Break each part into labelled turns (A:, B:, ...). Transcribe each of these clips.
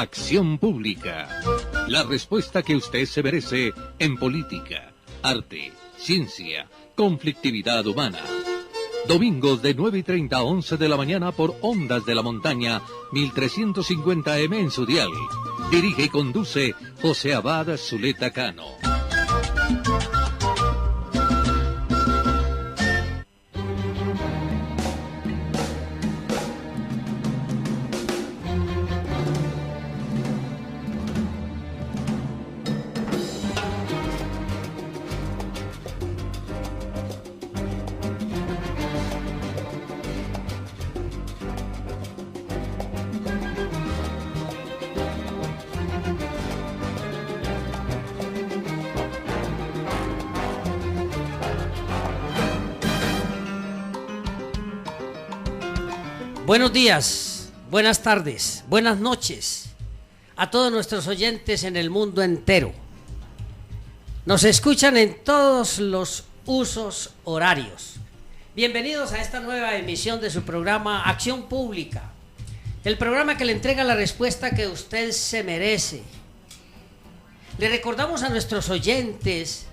A: Acción Pública. La respuesta que usted se merece en política, arte, ciencia, conflictividad humana. Domingos de 9:30 a 11 de la mañana por Ondas de la Montaña, 1350M en su dial. Dirige y conduce José Abad Zuleta Cano.
B: Buenos días, buenas tardes, buenas noches a todos nuestros oyentes en el mundo entero. Nos escuchan en todos los usos horarios. Bienvenidos a esta nueva emisión de su programa Acción Pública, el programa que le entrega la respuesta que usted se merece. Le recordamos a nuestros oyentes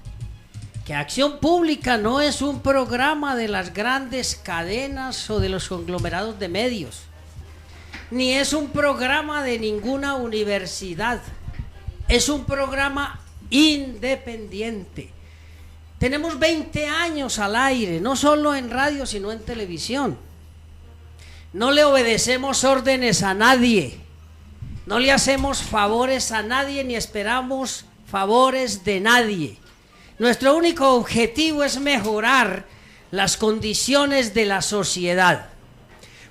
B: que Acción Pública no es un programa de las grandes cadenas o de los conglomerados de medios, ni es un programa de ninguna universidad. Es un programa independiente. Tenemos 20 años al aire, no solo en radio, sino en televisión. No le obedecemos órdenes a nadie, no le hacemos favores a nadie, ni esperamos favores de nadie. Nuestro único objetivo es mejorar las condiciones de la sociedad.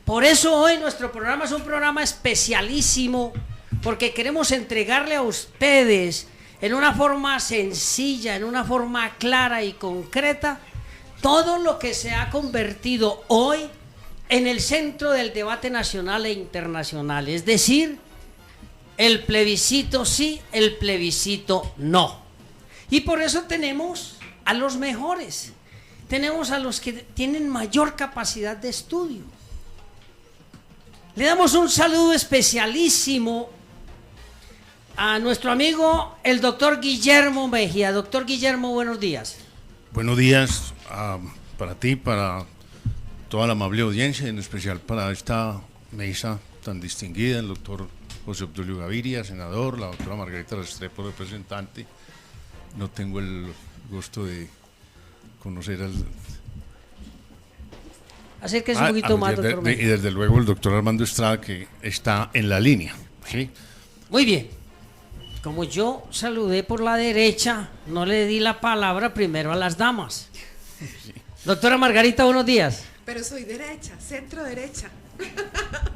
B: Por eso hoy nuestro programa es un programa especialísimo, porque queremos entregarle a ustedes en una forma sencilla, en una forma clara y concreta, todo lo que se ha convertido hoy en el centro del debate nacional e internacional, es decir, el plebiscito sí, el plebiscito no. Y por eso tenemos a los mejores, tenemos a los que tienen mayor capacidad de estudio. Le damos un saludo especialísimo a nuestro amigo el doctor Guillermo Mejía. Doctor Guillermo, buenos días.
C: Buenos días para ti, para toda la amable audiencia, en especial para esta mesa tan distinguida, el doctor José Obdulio Gaviria, senador, la doctora Margarita Restrepo, representante. No tengo el gusto de conocer al...
B: Acérquese un poquito más, doctor.
C: Y desde luego el doctor Armando Estrada, que está en la línea, ¿sí?
B: Muy bien. Como yo saludé por la derecha, no le di la palabra primero a las damas. Sí. Doctora Margarita, buenos días.
D: Pero soy derecha, centro derecha.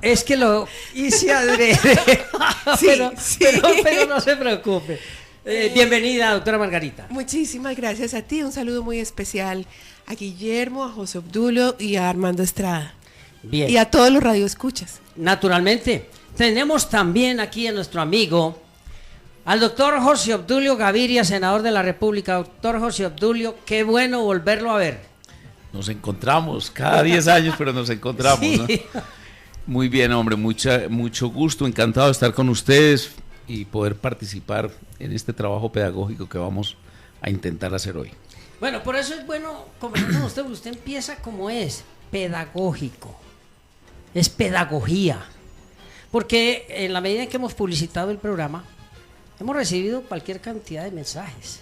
B: Es que lo hice adrede. Sí, pero no se preocupe. Bienvenida, doctora Margarita.
D: Muchísimas gracias a ti. Un saludo muy especial a Guillermo, a José Obdulio y a Armando Estrada.
B: Bien.
D: Y a todos los radioescuchas.
B: Naturalmente. Tenemos también aquí a nuestro amigo, al doctor José Obdulio Gaviria, senador de la República. Doctor José Obdulio, qué bueno volverlo a ver.
E: Nos encontramos cada 10 años, pero nos encontramos, sí. ¿No? Muy bien, hombre, mucho gusto, encantado de estar con ustedes y poder participar en este trabajo pedagógico que vamos a intentar hacer hoy.
B: Bueno, por eso es bueno conversar con usted, porque usted empieza como es, pedagógico, es pedagogía, porque en la medida en que hemos publicitado el programa, hemos recibido cualquier cantidad de mensajes,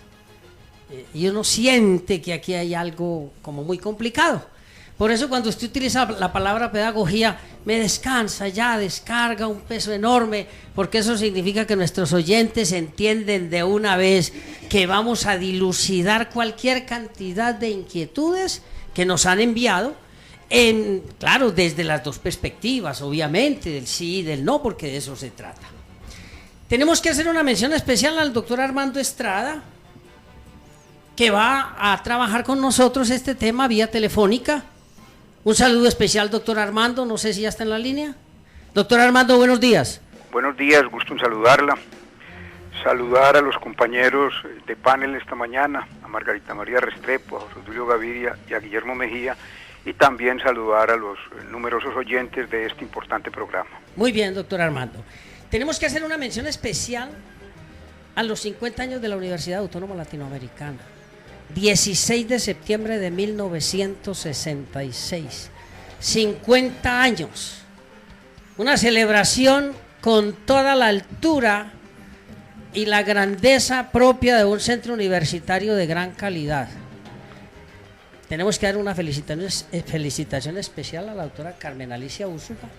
B: y uno siente que aquí hay algo como muy complicado. Por eso cuando usted utiliza la palabra pedagogía, me descansa ya, descarga un peso enorme, porque eso significa que nuestros oyentes entienden de una vez que vamos a dilucidar cualquier cantidad de inquietudes que nos han enviado, claro, desde las dos perspectivas, obviamente, del sí y del no, porque de eso se trata. Tenemos que hacer una mención especial al doctor Armando Estrada, que va a trabajar con nosotros este tema vía telefónica. Un saludo especial, doctor Armando, no sé si ya está en la línea. Doctor Armando, buenos días.
F: Buenos días, gusto en saludarla. Saludar a los compañeros de panel esta mañana, a Margarita María Restrepo, a José Obdulio Gaviria y a Guillermo Mejía, y también saludar a los numerosos oyentes de este importante programa.
B: Muy bien, doctor Armando. tenemos que hacer una mención especial a los 50 años de la Universidad Autónoma Latinoamericana. 16 de septiembre de 1966. 50 años. Una celebración con toda la altura y la grandeza propia de un centro universitario de gran calidad. Tenemos que dar una felicitación especial a la doctora Carmen Alicia Úsuga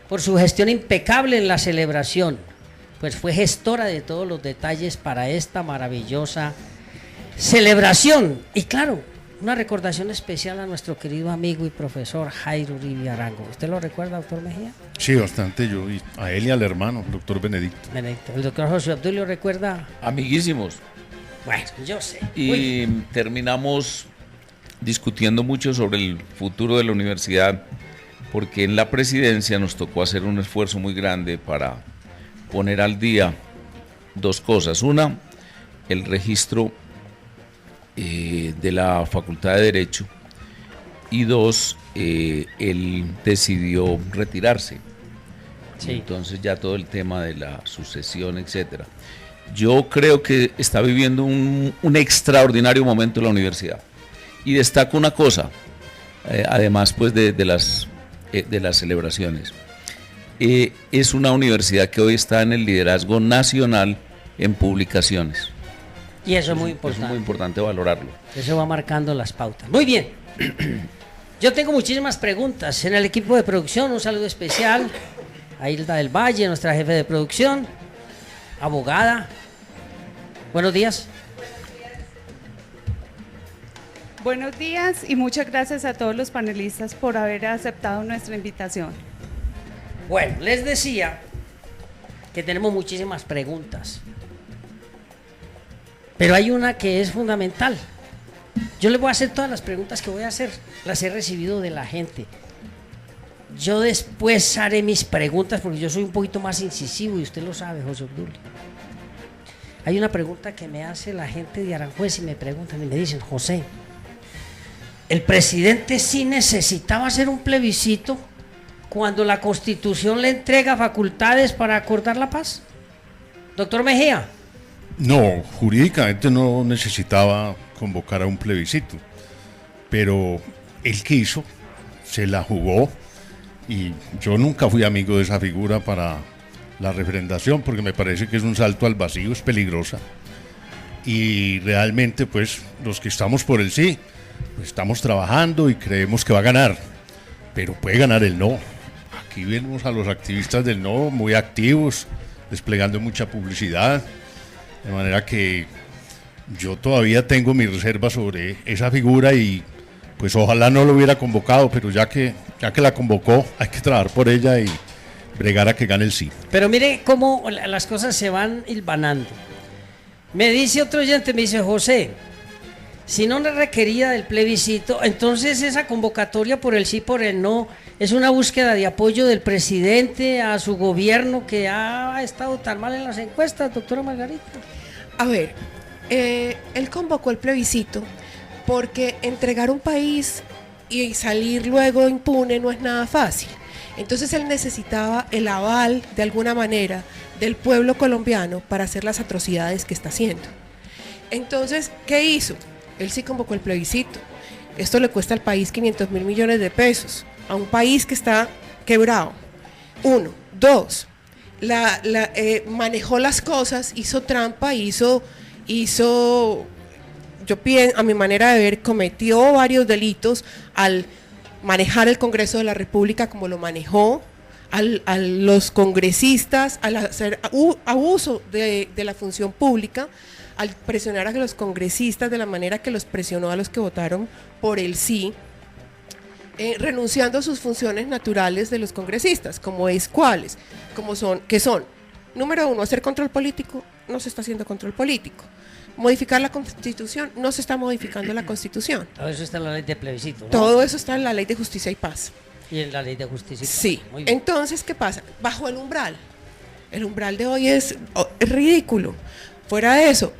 B: por su gestión impecable en la celebración, pues fue gestora de todos los detalles para esta maravillosa celebración. Y claro, una recordación especial a nuestro querido amigo y profesor Jairo Uribe Arango. ¿Usted lo recuerda, doctor Mejía?
C: Sí, bastante, yo, y a él y al hermano, doctor Benedicto.
B: ¿El doctor José Obdulio recuerda?
E: Amiguísimos.
B: Bueno, yo sé.
E: Y terminamos discutiendo mucho sobre el futuro de la universidad, porque en la presidencia nos tocó hacer un esfuerzo muy grande para poner al día dos cosas. Una, el registro de la Facultad de Derecho, y dos, él decidió retirarse. Sí. Entonces ya todo el tema de la sucesión, etcétera. Yo creo que está viviendo un extraordinario momento en la universidad, y destaco una cosa, además pues de las celebraciones. Es una universidad que hoy está en el liderazgo nacional en publicaciones.
B: Y eso es muy importante.
E: Es muy importante valorarlo.
B: Eso va marcando las pautas. Muy bien. Yo tengo muchísimas preguntas en el equipo de producción. Un saludo especial a Hilda del Valle, nuestra jefe de producción, abogada. Buenos días.
G: Buenos días y muchas gracias a todos los panelistas por haber aceptado nuestra invitación.
B: Bueno, les decía que tenemos muchísimas preguntas, pero hay una que es fundamental. Yo les voy a hacer todas las preguntas que voy a hacer, las he recibido de la gente. Yo después haré mis preguntas porque yo soy un poquito más incisivo y usted lo sabe, José Obdulio. Hay una pregunta que me hace la gente de Aranjuez y me preguntan y me dicen: José, ¿el presidente sí necesitaba hacer un plebiscito cuando la Constitución le entrega facultades para acordar la paz? Doctor Mejía.
C: No, jurídicamente no necesitaba convocar a un plebiscito, pero él quiso, se la jugó, y yo nunca fui amigo de esa figura para la referendación, porque me parece que es un salto al vacío, es peligrosa, y realmente pues los que estamos por el sí, pues, estamos trabajando y creemos que va a ganar, pero puede ganar el no. Aquí vemos a los activistas del no muy activos, desplegando mucha publicidad, de manera que yo todavía tengo mis reservas sobre esa figura, y pues ojalá no lo hubiera convocado, pero ya que la convocó, hay que trabajar por ella y bregar a que gane el sí.
B: Pero mire cómo las cosas se van hilvanando. Me dice otro oyente, me dice: José, si no requería del plebiscito, entonces esa convocatoria por el sí, por el no, es una búsqueda de apoyo del presidente a su gobierno que ha estado tan mal en las encuestas, doctora Margarita.
D: A ver, él convocó el plebiscito porque entregar un país y salir luego impune no es nada fácil. Entonces él necesitaba el aval, de alguna manera, del pueblo colombiano para hacer las atrocidades que está haciendo. Entonces, ¿qué hizo? Él sí convocó el plebiscito. Esto le cuesta al país 500 mil millones de pesos, a un país que está quebrado. Uno. Dos, manejó las cosas, hizo trampa, yo pienso, a mi manera de ver, cometió varios delitos al manejar el Congreso de la República como lo manejó, a los congresistas, al hacer abuso de la función pública, al presionar a los congresistas de la manera que los presionó a los que votaron por el sí, renunciando a sus funciones naturales de los congresistas, ¿cuáles? Que son, número uno, hacer control político. No se está haciendo control político. Modificar la Constitución, no se está modificando la Constitución.
B: Todo eso está en la ley de plebiscito, ¿no?
D: Todo eso está en la ley de justicia y paz.
B: Y en la ley de justicia y paz.
D: Sí. Entonces, ¿qué pasa? Bajo el umbral de hoy es ridículo. Fuera de eso,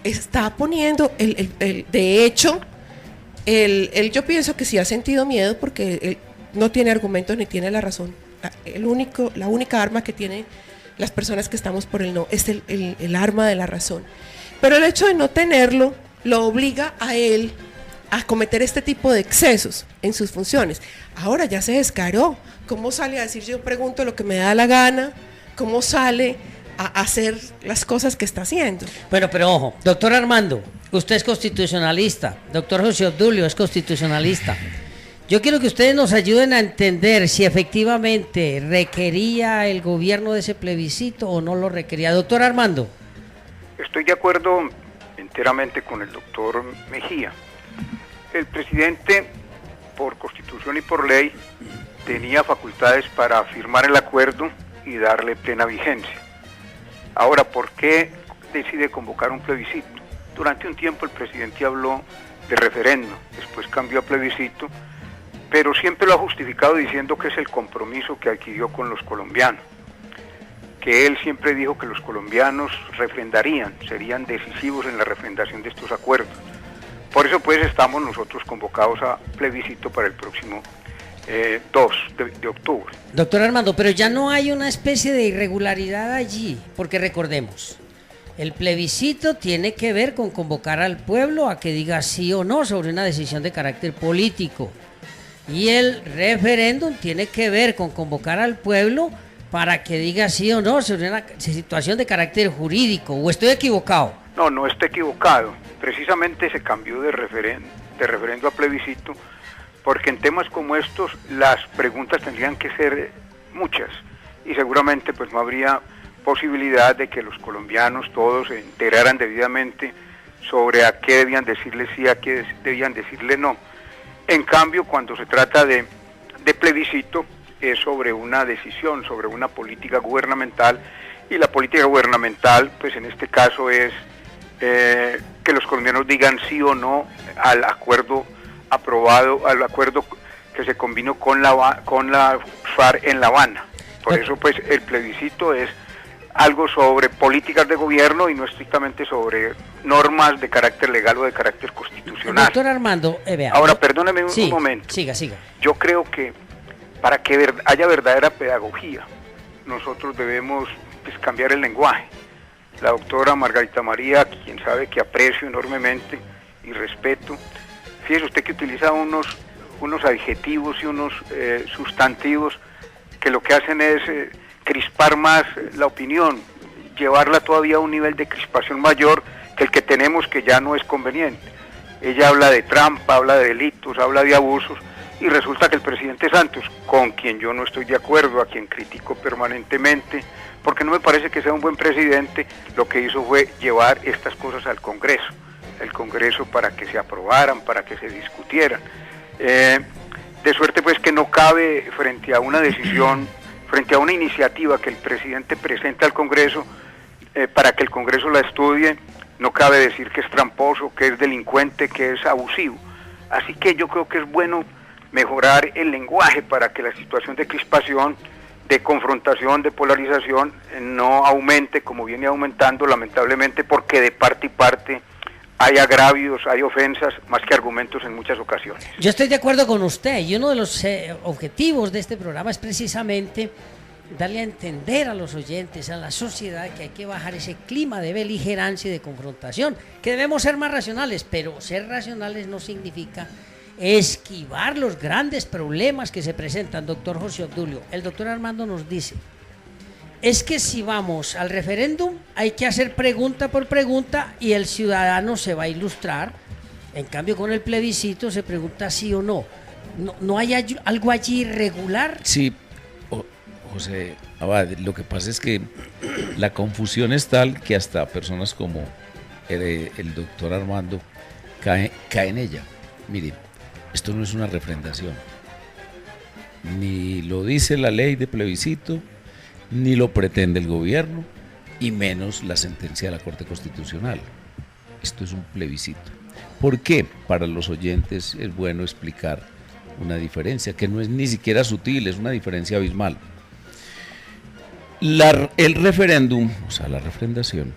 D: está poniendo, de hecho, yo pienso que sí ha sentido miedo porque él no tiene argumentos ni tiene la razón. La única arma que tiene las personas que estamos por el no, es el arma de la razón. Pero el hecho de no tenerlo lo obliga a él a cometer este tipo de excesos en sus funciones. Ahora ya se descaró. ¿Cómo sale a decir yo pregunto lo que me da la gana? ¿Cómo sale a hacer las cosas que está haciendo?
B: Bueno, pero ojo, doctor Armando, usted es constitucionalista, doctor José Obdulio es constitucionalista. Yo quiero que ustedes nos ayuden a entender si efectivamente requería el gobierno de ese plebiscito o no lo requería. Doctor Armando.
F: Estoy de acuerdo enteramente con el doctor Mejía. El presidente, por constitución y por ley, tenía facultades para firmar el acuerdo y darle plena vigencia. Ahora, ¿por qué decide convocar un plebiscito? Durante un tiempo el presidente habló de referéndum, después cambió a plebiscito, pero siempre lo ha justificado diciendo que es el compromiso que adquirió con los colombianos, que él siempre dijo que los colombianos refrendarían, serían decisivos en la refrendación de estos acuerdos. Por eso pues estamos nosotros convocados a plebiscito para el próximo 2 de octubre.
B: Doctor Armando, pero ya no hay una especie de irregularidad allí, porque recordemos, el plebiscito tiene que ver con convocar al pueblo a que diga sí o no sobre una decisión de carácter político, y el referéndum tiene que ver con convocar al pueblo para que diga sí o no sobre una situación de carácter jurídico. ¿O estoy equivocado?
F: No, no está equivocado. Precisamente se cambió de referendo a plebiscito, porque en temas como estos las preguntas tendrían que ser muchas y seguramente pues no habría posibilidad de que los colombianos todos se enteraran debidamente sobre a qué debían decirle sí, a qué debían decirle no. En cambio, cuando se trata de plebiscito, es sobre una decisión, sobre una política gubernamental, y la política gubernamental, pues en este caso es que los colombianos digan sí o no al acuerdo aprobado, al acuerdo que se combinó con la FARC en La Habana. Por eso pues el plebiscito es algo sobre políticas de gobierno y no estrictamente sobre normas de carácter legal o de carácter constitucional.
B: Doctor Armando, vea.
F: Ahora, perdóneme un momento.
B: Siga.
F: Yo creo que para que haya verdadera pedagogía, nosotros debemos pues, cambiar el lenguaje. La doctora Margarita María, quien sabe que aprecio enormemente y respeto, fíjese usted que utiliza unos adjetivos y unos sustantivos que lo que hacen es crispar más la opinión, llevarla todavía a un nivel de crispación mayor que el que tenemos, que ya no es conveniente. Ella habla de trampa, habla de delitos, habla de abusos, y resulta que el presidente Santos, con quien yo no estoy de acuerdo, a quien critico permanentemente, porque no me parece que sea un buen presidente, lo que hizo fue llevar estas cosas al Congreso, el Congreso para que se aprobaran, para que se discutieran. De suerte pues que no cabe frente a una decisión, frente a una iniciativa que el presidente presenta al Congreso, para que el Congreso la estudie, no cabe decir que es tramposo, que es delincuente, que es abusivo. Así que yo creo que es bueno mejorar el lenguaje para que la situación de crispación, de confrontación, de polarización no aumente como viene aumentando lamentablemente, porque de parte y parte hay agravios, hay ofensas, más que argumentos en muchas ocasiones.
B: Yo estoy de acuerdo con usted, y uno de los objetivos de este programa es precisamente darle a entender a los oyentes, a la sociedad, que hay que bajar ese clima de beligerancia y de confrontación, que debemos ser más racionales, pero ser racionales no significa esquivar los grandes problemas que se presentan. Doctor José Obdulio, el doctor Armando nos dice, es que si vamos al referéndum hay que hacer pregunta por pregunta y el ciudadano se va a ilustrar. En cambio, con el plebiscito se pregunta sí o no. ¿No hay algo allí irregular?
E: Sí, José Abad, lo que pasa es que la confusión es tal que hasta personas como el doctor Armando caen en ella. Miren, esto no es una refrendación, ni lo dice la ley de plebiscito, ni lo pretende el gobierno, y menos la sentencia de la Corte Constitucional. Esto es un plebiscito. ¿Por qué? Para los oyentes es bueno explicar una diferencia que no es ni siquiera sutil, es una diferencia abismal. El referéndum, o sea, la refrendación,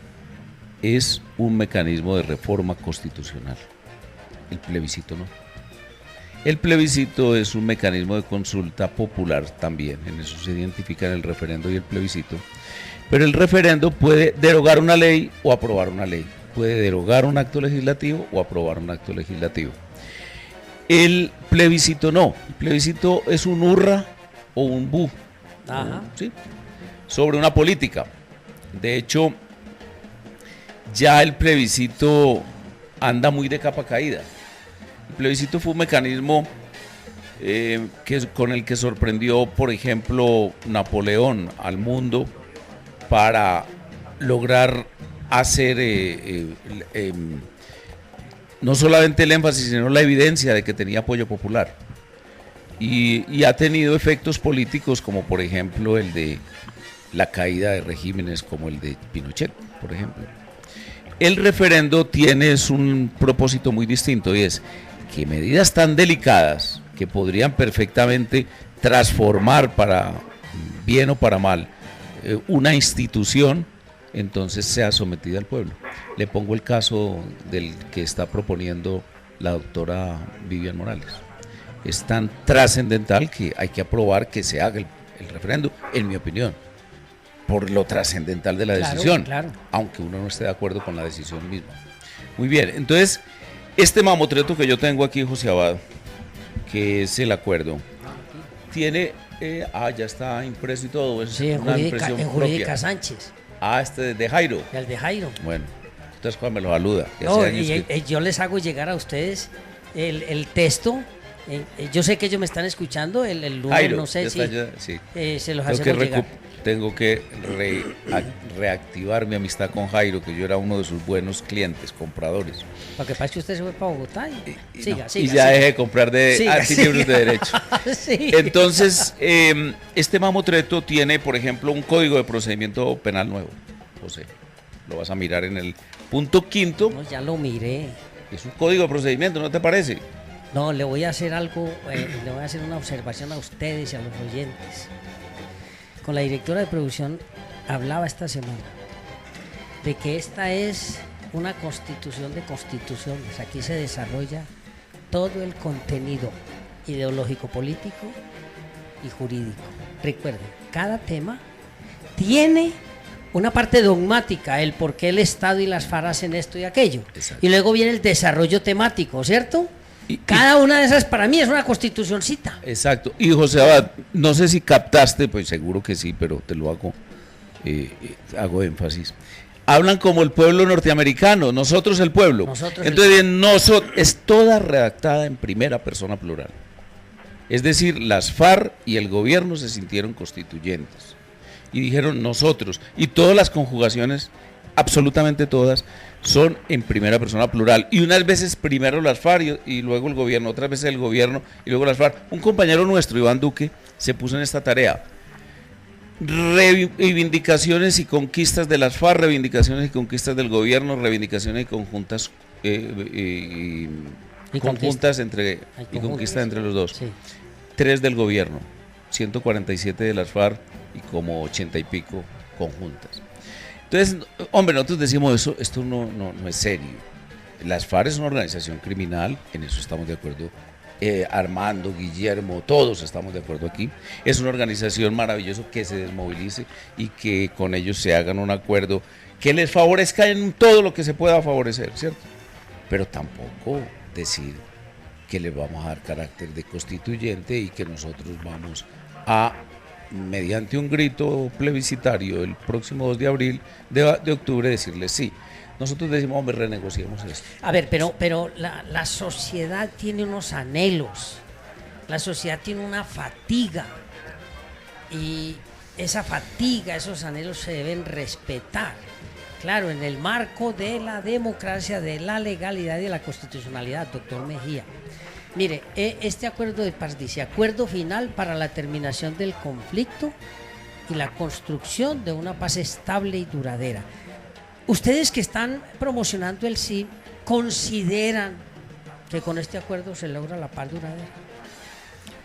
E: es un mecanismo de reforma constitucional. El plebiscito no. El plebiscito es un mecanismo de consulta popular también, en eso se identifican el referendo y el plebiscito. Pero el referendo puede derogar una ley o aprobar una ley, puede derogar un acto legislativo o aprobar un acto legislativo. El plebiscito no, el plebiscito es un hurra o un bu, ¿sí? Sobre una política. De hecho, ya el plebiscito anda muy de capa caída. El plebiscito fue un mecanismo con el que sorprendió, por ejemplo, Napoleón al mundo para lograr hacer no solamente el énfasis, sino la evidencia de que tenía apoyo popular. Y ha tenido efectos políticos como por ejemplo el de la caída de regímenes como el de Pinochet, por ejemplo. El referendo tiene un propósito muy distinto y es que medidas tan delicadas que podrían perfectamente transformar para bien o para mal una institución, entonces sea sometida al pueblo. Le pongo el caso del que está proponiendo la doctora Vivian Morales. Es tan trascendental que hay que aprobar que se haga el referendo, en mi opinión, por lo trascendental de la decisión, aunque uno no esté de acuerdo con la decisión misma. Muy bien, entonces, este mamotreto que yo tengo aquí, José Abad, que es el acuerdo, tiene, ya está impreso y todo, es
B: sí,
E: una
B: en Jurídica Sánchez.
E: Este es de Jairo.
B: El de Jairo.
E: Bueno, entonces cuando me lo saluda.
B: No, yo les hago llegar a ustedes el texto. Yo sé que ellos me están escuchando, el lunes, Jairo, no sé si sí. Se los hacemos llegar.
E: Tengo que reactivar mi amistad con Jairo, que yo era uno de sus buenos clientes, compradores.
B: Lo que pasa es que usted se fue para Bogotá y
E: ya dejé de comprar libros de derecho.
B: Sí.
E: Entonces, este mamotreto tiene, por ejemplo, un código de procedimiento penal nuevo. José, lo vas a mirar en el punto 5.
B: No, ya lo miré.
E: Es un código de procedimiento, ¿no te parece?
B: No, le voy a hacer algo, le voy a hacer una observación a ustedes y a los oyentes. Con la directora de producción hablaba esta semana de que esta es una constitución de constituciones. Aquí se desarrolla todo el contenido ideológico, político y jurídico. Recuerden, cada tema tiene una parte dogmática, el por qué el Estado y las FARC hacen esto y aquello. Exacto. Y luego viene el desarrollo temático, ¿cierto? Cada una de esas para mí es una constitucioncita.
E: Exacto. Y José Abad, no sé si captaste, pues seguro que sí, pero te lo hago énfasis. Hablan como el pueblo norteamericano, nosotros el pueblo. Entonces, es toda redactada en primera persona plural. Es decir, las FARC y el gobierno se sintieron constituyentes y dijeron nosotros, y todas las conjugaciones, absolutamente todas, son en primera persona plural, y unas veces primero las FARC y luego el gobierno, otras veces el gobierno y luego las FARC. Un compañero nuestro, Iván Duque, se puso en esta tarea: reivindicaciones y conquistas de las FARC, reivindicaciones y conquistas del gobierno, reivindicaciones y conjuntas conquistas entre los dos. Sí. 3 del gobierno, 147 de las FARC y como 80 y pico conjuntas. Entonces, hombre, nosotros decimos eso, esto no es serio. Las FARC es una organización criminal, en eso estamos de acuerdo. Armando, Guillermo, todos estamos de acuerdo aquí. Es una organización maravillosa, que se desmovilice y que con ellos se hagan un acuerdo que les favorezca en todo lo que se pueda favorecer, ¿cierto? Pero tampoco decir que le vamos a dar carácter de constituyente y que nosotros vamos a, mediante un grito plebiscitario el próximo 2 de abril de octubre, decirles sí. Nosotros decimos, hombre, renegociemos esto.
B: A ver, pero la sociedad tiene unos anhelos, la sociedad tiene una fatiga, y esa fatiga, esos anhelos se deben respetar. Claro, en el marco de la democracia, de la legalidad y de la constitucionalidad, doctor Mejía. Mire, este acuerdo de paz dice: acuerdo final para la terminación del conflicto y la construcción de una paz estable y duradera. Ustedes que están promocionando el sí, ¿consideran que con este acuerdo se logra la paz duradera?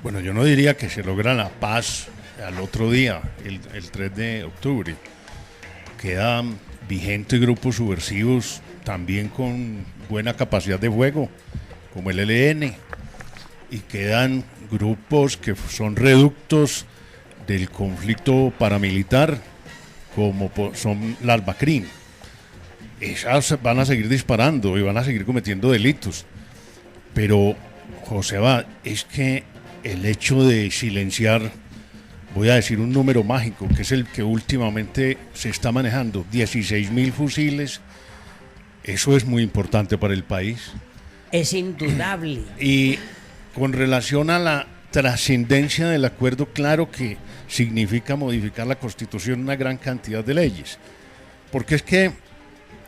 C: Bueno, yo no diría que se logra la paz al otro día, el 3 de octubre. Quedan vigentes grupos subversivos también con buena capacidad de fuego, como el ELN. y quedan grupos que son reductos del conflicto paramilitar, como son las BACRIM. Esas van a seguir disparando y van a seguir cometiendo delitos. Pero, Joseba, es que el hecho de silenciar, voy a decir un número mágico, que es el que últimamente se está manejando, 16.000 fusiles, eso es muy importante para el país.
B: Es indudable.
C: Y con relación a la trascendencia del acuerdo, claro que significa modificar la Constitución en una gran cantidad de leyes, porque es que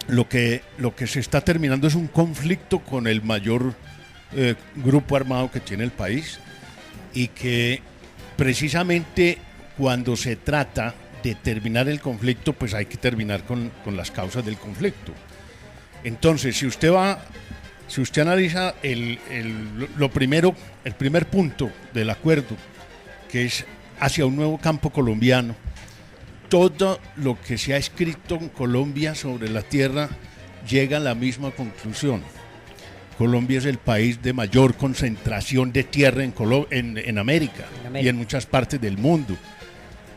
C: lo que se está terminando es un conflicto con el mayor grupo armado que tiene el país, y que precisamente cuando se trata de terminar el conflicto, pues hay que terminar con las causas del conflicto. Entonces, si usted analiza el primer punto del acuerdo, que es hacia un nuevo campo colombiano, todo lo que se ha escrito en Colombia sobre la tierra llega a la misma conclusión. Colombia es el país de mayor concentración de tierra en América y en muchas partes del mundo.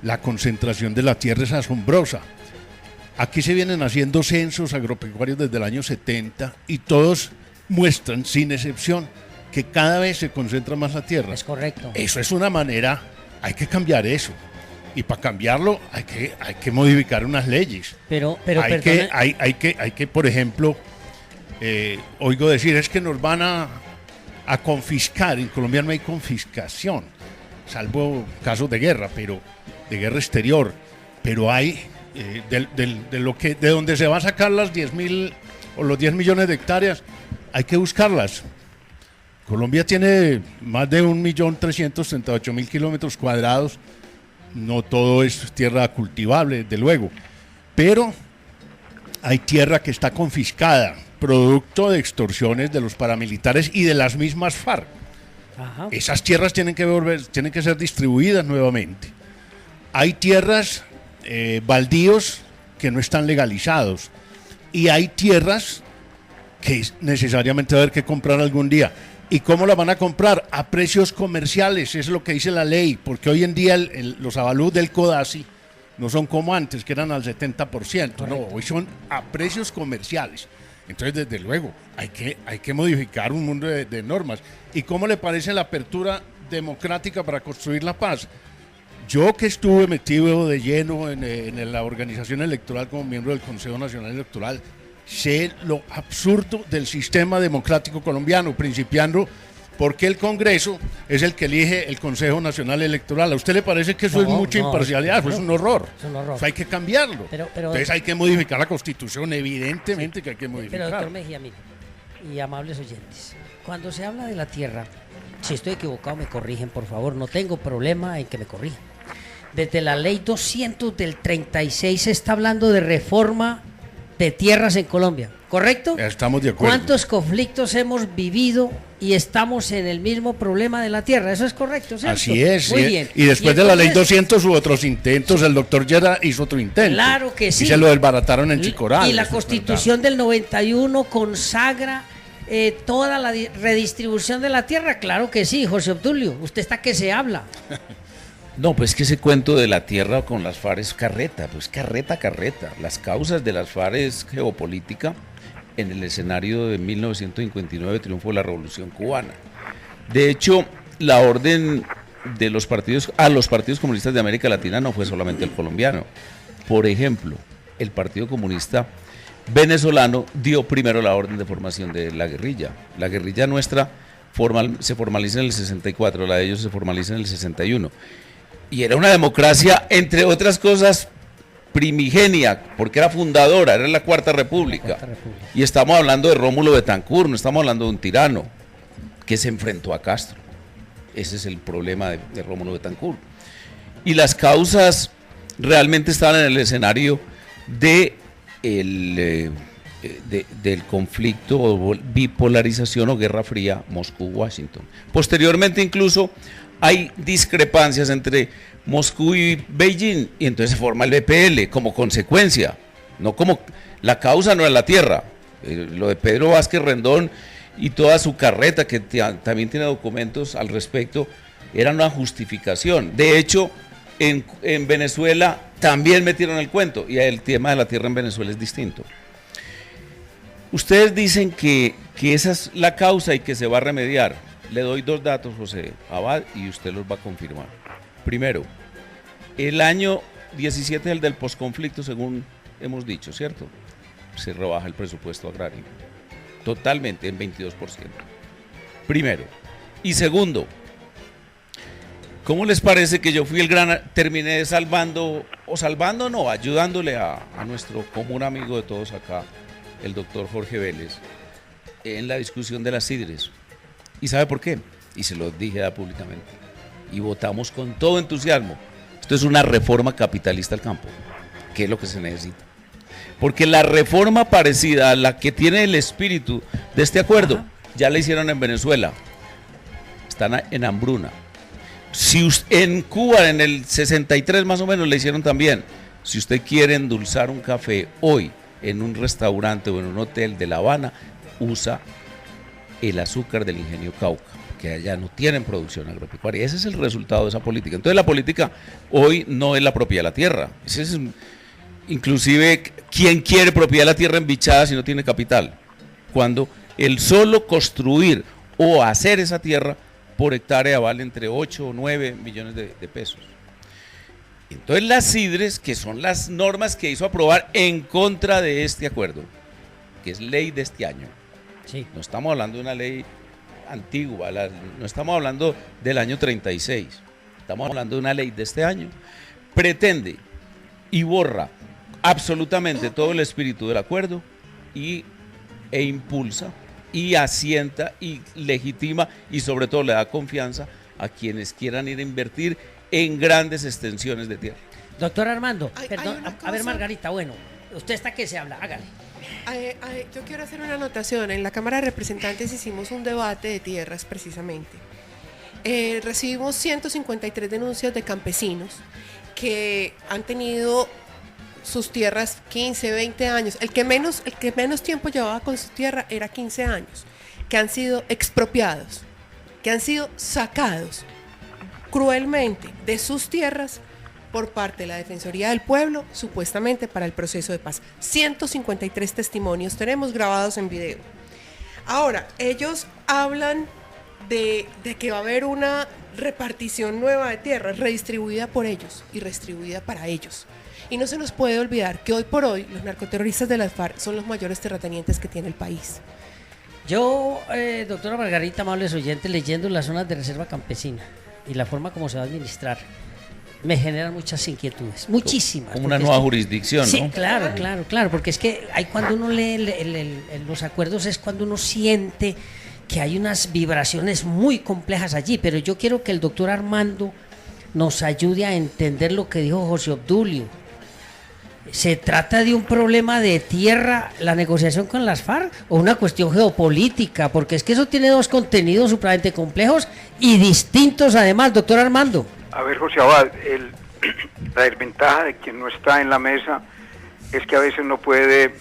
C: La concentración de la tierra es asombrosa. Aquí se vienen haciendo censos agropecuarios desde el año 70 y todos muestran, sin excepción, que cada vez se concentra más la tierra.
B: Es correcto.
C: Eso es una manera, hay que cambiar eso. Y para cambiarlo hay que modificar unas leyes.
B: Pero
C: hay que, por ejemplo, oigo decir, es que nos van a confiscar. En Colombia no hay confiscación, salvo casos de guerra, pero de guerra exterior. Pero hay de donde se va a sacar las 10.000 o los 10 millones de hectáreas, hay que buscarlas. Colombia tiene más de 1.338.000 kilómetros cuadrados. No todo es tierra cultivable, desde luego, pero hay tierra que está confiscada, producto de extorsiones de los paramilitares y de las mismas FARC. Ajá. Esas tierras tienen que ser distribuidas nuevamente. Hay tierras, baldíos que no están legalizados, y hay tierras que necesariamente va a haber que comprar algún día. ¿Y cómo la van a comprar? A precios comerciales, es lo que dice la ley, porque hoy en día los avalúos del CODACI no son como antes, que eran al 70%, correcto. No, hoy son a precios comerciales. Entonces, desde luego, hay que modificar un mundo de normas. ¿Y cómo le parece la apertura democrática para construir la paz? Yo, que estuve metido de lleno en la organización electoral como miembro del Consejo Nacional Electoral, sé lo absurdo del sistema democrático colombiano, principiando porque el Congreso es el que elige el Consejo Nacional Electoral. ¿A usted le parece que eso es mucha imparcialidad? Es un horror.
B: Es un horror.
C: Eso hay que cambiarlo. Entonces hay que modificar la Constitución, evidentemente, sí, que hay que modificar.
B: Pero, doctor Mejía, mire, y amables oyentes, cuando se habla de la tierra, si estoy equivocado me corrigen, por favor, no tengo problema en que me corrijan. Desde la ley 200 del 36 se está hablando de reforma de tierras en Colombia, ¿correcto?
C: Estamos de acuerdo.
B: ¿Cuántos conflictos hemos vivido y estamos en el mismo problema de la tierra? Eso es correcto, ¿cierto?
C: Así es.
B: Muy bien.
C: Y después de la ley 200 hubo otros intentos, el doctor Llera hizo otro intento.
B: Claro que sí.
C: Y se lo desbarataron en Chicoral.
B: Y la Constitución del 91 consagra toda la redistribución de la tierra. Claro que sí, José Obdulio. Usted está que se habla.
E: No, pues que ese cuento de la tierra con las FARC es carreta, pues carreta. Las causas de las FARC es geopolítica. En el escenario de 1959 triunfó la Revolución Cubana. De hecho, la orden de los partidos a los partidos comunistas de América Latina no fue solamente el colombiano. Por ejemplo, el Partido Comunista venezolano dio primero la orden de formación de la guerrilla. La guerrilla nuestra se formaliza en el 64, la de ellos se formaliza en el 61. Y era una democracia, entre otras cosas, primigenia, porque era fundadora, era la Cuarta República. Y estamos hablando de Rómulo Betancourt, no estamos hablando de un tirano que se enfrentó a Castro. Ese es el problema de Rómulo Betancourt. Y las causas realmente estaban en el escenario del conflicto o bipolarización o Guerra Fría Moscú-Washington. Posteriormente incluso hay discrepancias entre Moscú y Beijing y entonces se forma el BPL como consecuencia, no como la causa no es la tierra. Lo de Pedro Vázquez Rendón y toda su carreta, que también tiene documentos al respecto, era una justificación. De hecho, en Venezuela también metieron el cuento, y el tema de la tierra en Venezuela es distinto. Ustedes dicen que esa es la causa y que se va a remediar. Le doy 2 datos, José Abad, y usted los va a confirmar. Primero, el año 17 es el del posconflicto, según hemos dicho, ¿cierto? Se rebaja el presupuesto agrario, totalmente, en 22%. Primero. Y segundo, ¿cómo les parece que yo fui terminé ayudándole a nuestro común amigo de todos acá, el doctor Jorge Vélez, en la discusión de las sidres? ¿Y sabe por qué? Y se lo dije públicamente. Y votamos con todo entusiasmo. Esto es una reforma capitalista al campo, que es lo que se necesita. Porque la reforma parecida a la que tiene el espíritu de este acuerdo, ya la hicieron en Venezuela. Están en hambruna. Si en Cuba, en el 63 más o menos, le hicieron también. Si usted quiere endulzar un café hoy en un restaurante o en un hotel de La Habana, usa el azúcar del ingenio Cauca, que allá no tienen producción agropecuaria. Ese es el resultado de esa política. Entonces la política hoy no es la propiedad de la tierra. Ese es, inclusive, ¿quién quiere propiedad de la tierra embichada si no tiene capital? Cuando el solo construir o hacer esa tierra por hectárea vale entre 8 o 9 millones de pesos. Entonces las sidres, que son las normas que hizo aprobar en contra de este acuerdo, que es ley de este año.
B: Sí.
E: No estamos hablando de una ley antigua, no estamos hablando del año 36, estamos hablando de una ley de este año. Pretende y borra absolutamente todo el espíritu del acuerdo e impulsa y asienta y legitima y sobre todo le da confianza a quienes quieran ir a invertir en grandes extensiones de tierra.
B: Doctor Armando,
D: Hay
B: perdón,
D: una
B: a ver,
D: cosa.
B: Margarita, bueno, usted está que se habla, hágale.
D: Yo quiero hacer una anotación. En la Cámara de Representantes hicimos un debate de tierras precisamente. Recibimos 153 denuncias de campesinos que han tenido sus tierras 15, 20 años. El que menos tiempo llevaba con su tierra era 15 años, que han sido expropiados, que han sido sacados cruelmente de sus tierras por parte de la Defensoría del Pueblo, supuestamente para el proceso de paz. 153 testimonios tenemos grabados en video. Ahora, ellos hablan de que va a haber una repartición nueva de tierras, redistribuida por ellos y redistribuida para ellos. Y no se nos puede olvidar que hoy por hoy los narcoterroristas de las FARC son los mayores terratenientes que tiene el país.
B: Yo, doctora Margarita, amables oyentes, leyendo las zonas de reserva campesina y la forma como se va a administrar, me generan muchas inquietudes, muchísimas.
E: Como una nueva jurisdicción, ¿no?
B: Sí, claro, porque es que hay cuando uno lee los acuerdos es cuando uno siente que hay unas vibraciones muy complejas allí, pero yo quiero que el doctor Armando nos ayude a entender lo que dijo José Obdulio. ¿Se trata de un problema de tierra, la negociación con las FARC, o una cuestión geopolítica? Porque es que eso tiene dos contenidos supremamente complejos y distintos además, doctor Armando.
F: A ver, José Abad, la desventaja de quien no está en la mesa es que a veces no puede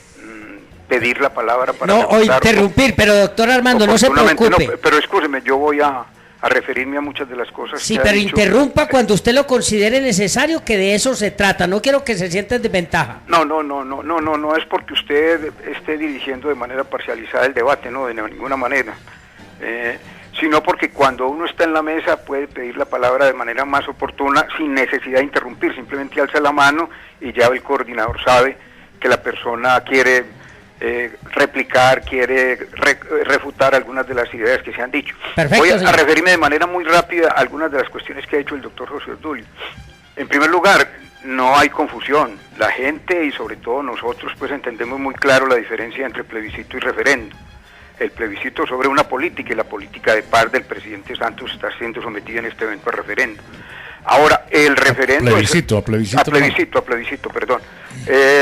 F: pedir la palabra para...
B: No, o interrumpir, pero doctor Armando, no se preocupe.
F: No, pero escúcheme, yo voy a referirme a muchas de las cosas
B: sí,
F: que
B: pero
F: ha dicho.
B: Interrumpa cuando usted lo considere necesario, que de eso se trata. No quiero que se sienta en desventaja.
F: No es porque usted esté dirigiendo de manera parcializada el debate, no, de ninguna manera. Sino porque cuando uno está en la mesa puede pedir la palabra de manera más oportuna sin necesidad de interrumpir, simplemente alza la mano y ya el coordinador sabe que la persona quiere replicar, quiere refutar algunas de las ideas que se han dicho.
B: Perfecto,
F: voy a
B: señor.
F: referirme de manera muy rápida a algunas de las cuestiones que ha hecho el doctor José Obdulio. En primer lugar, no hay confusión. La gente y sobre todo nosotros pues entendemos muy claro la diferencia entre plebiscito y referendo. El plebiscito sobre una política y la política de paz del presidente Santos está siendo sometida en este evento a referendo. Ahora, el referendo...
C: A
F: plebiscito, perdón.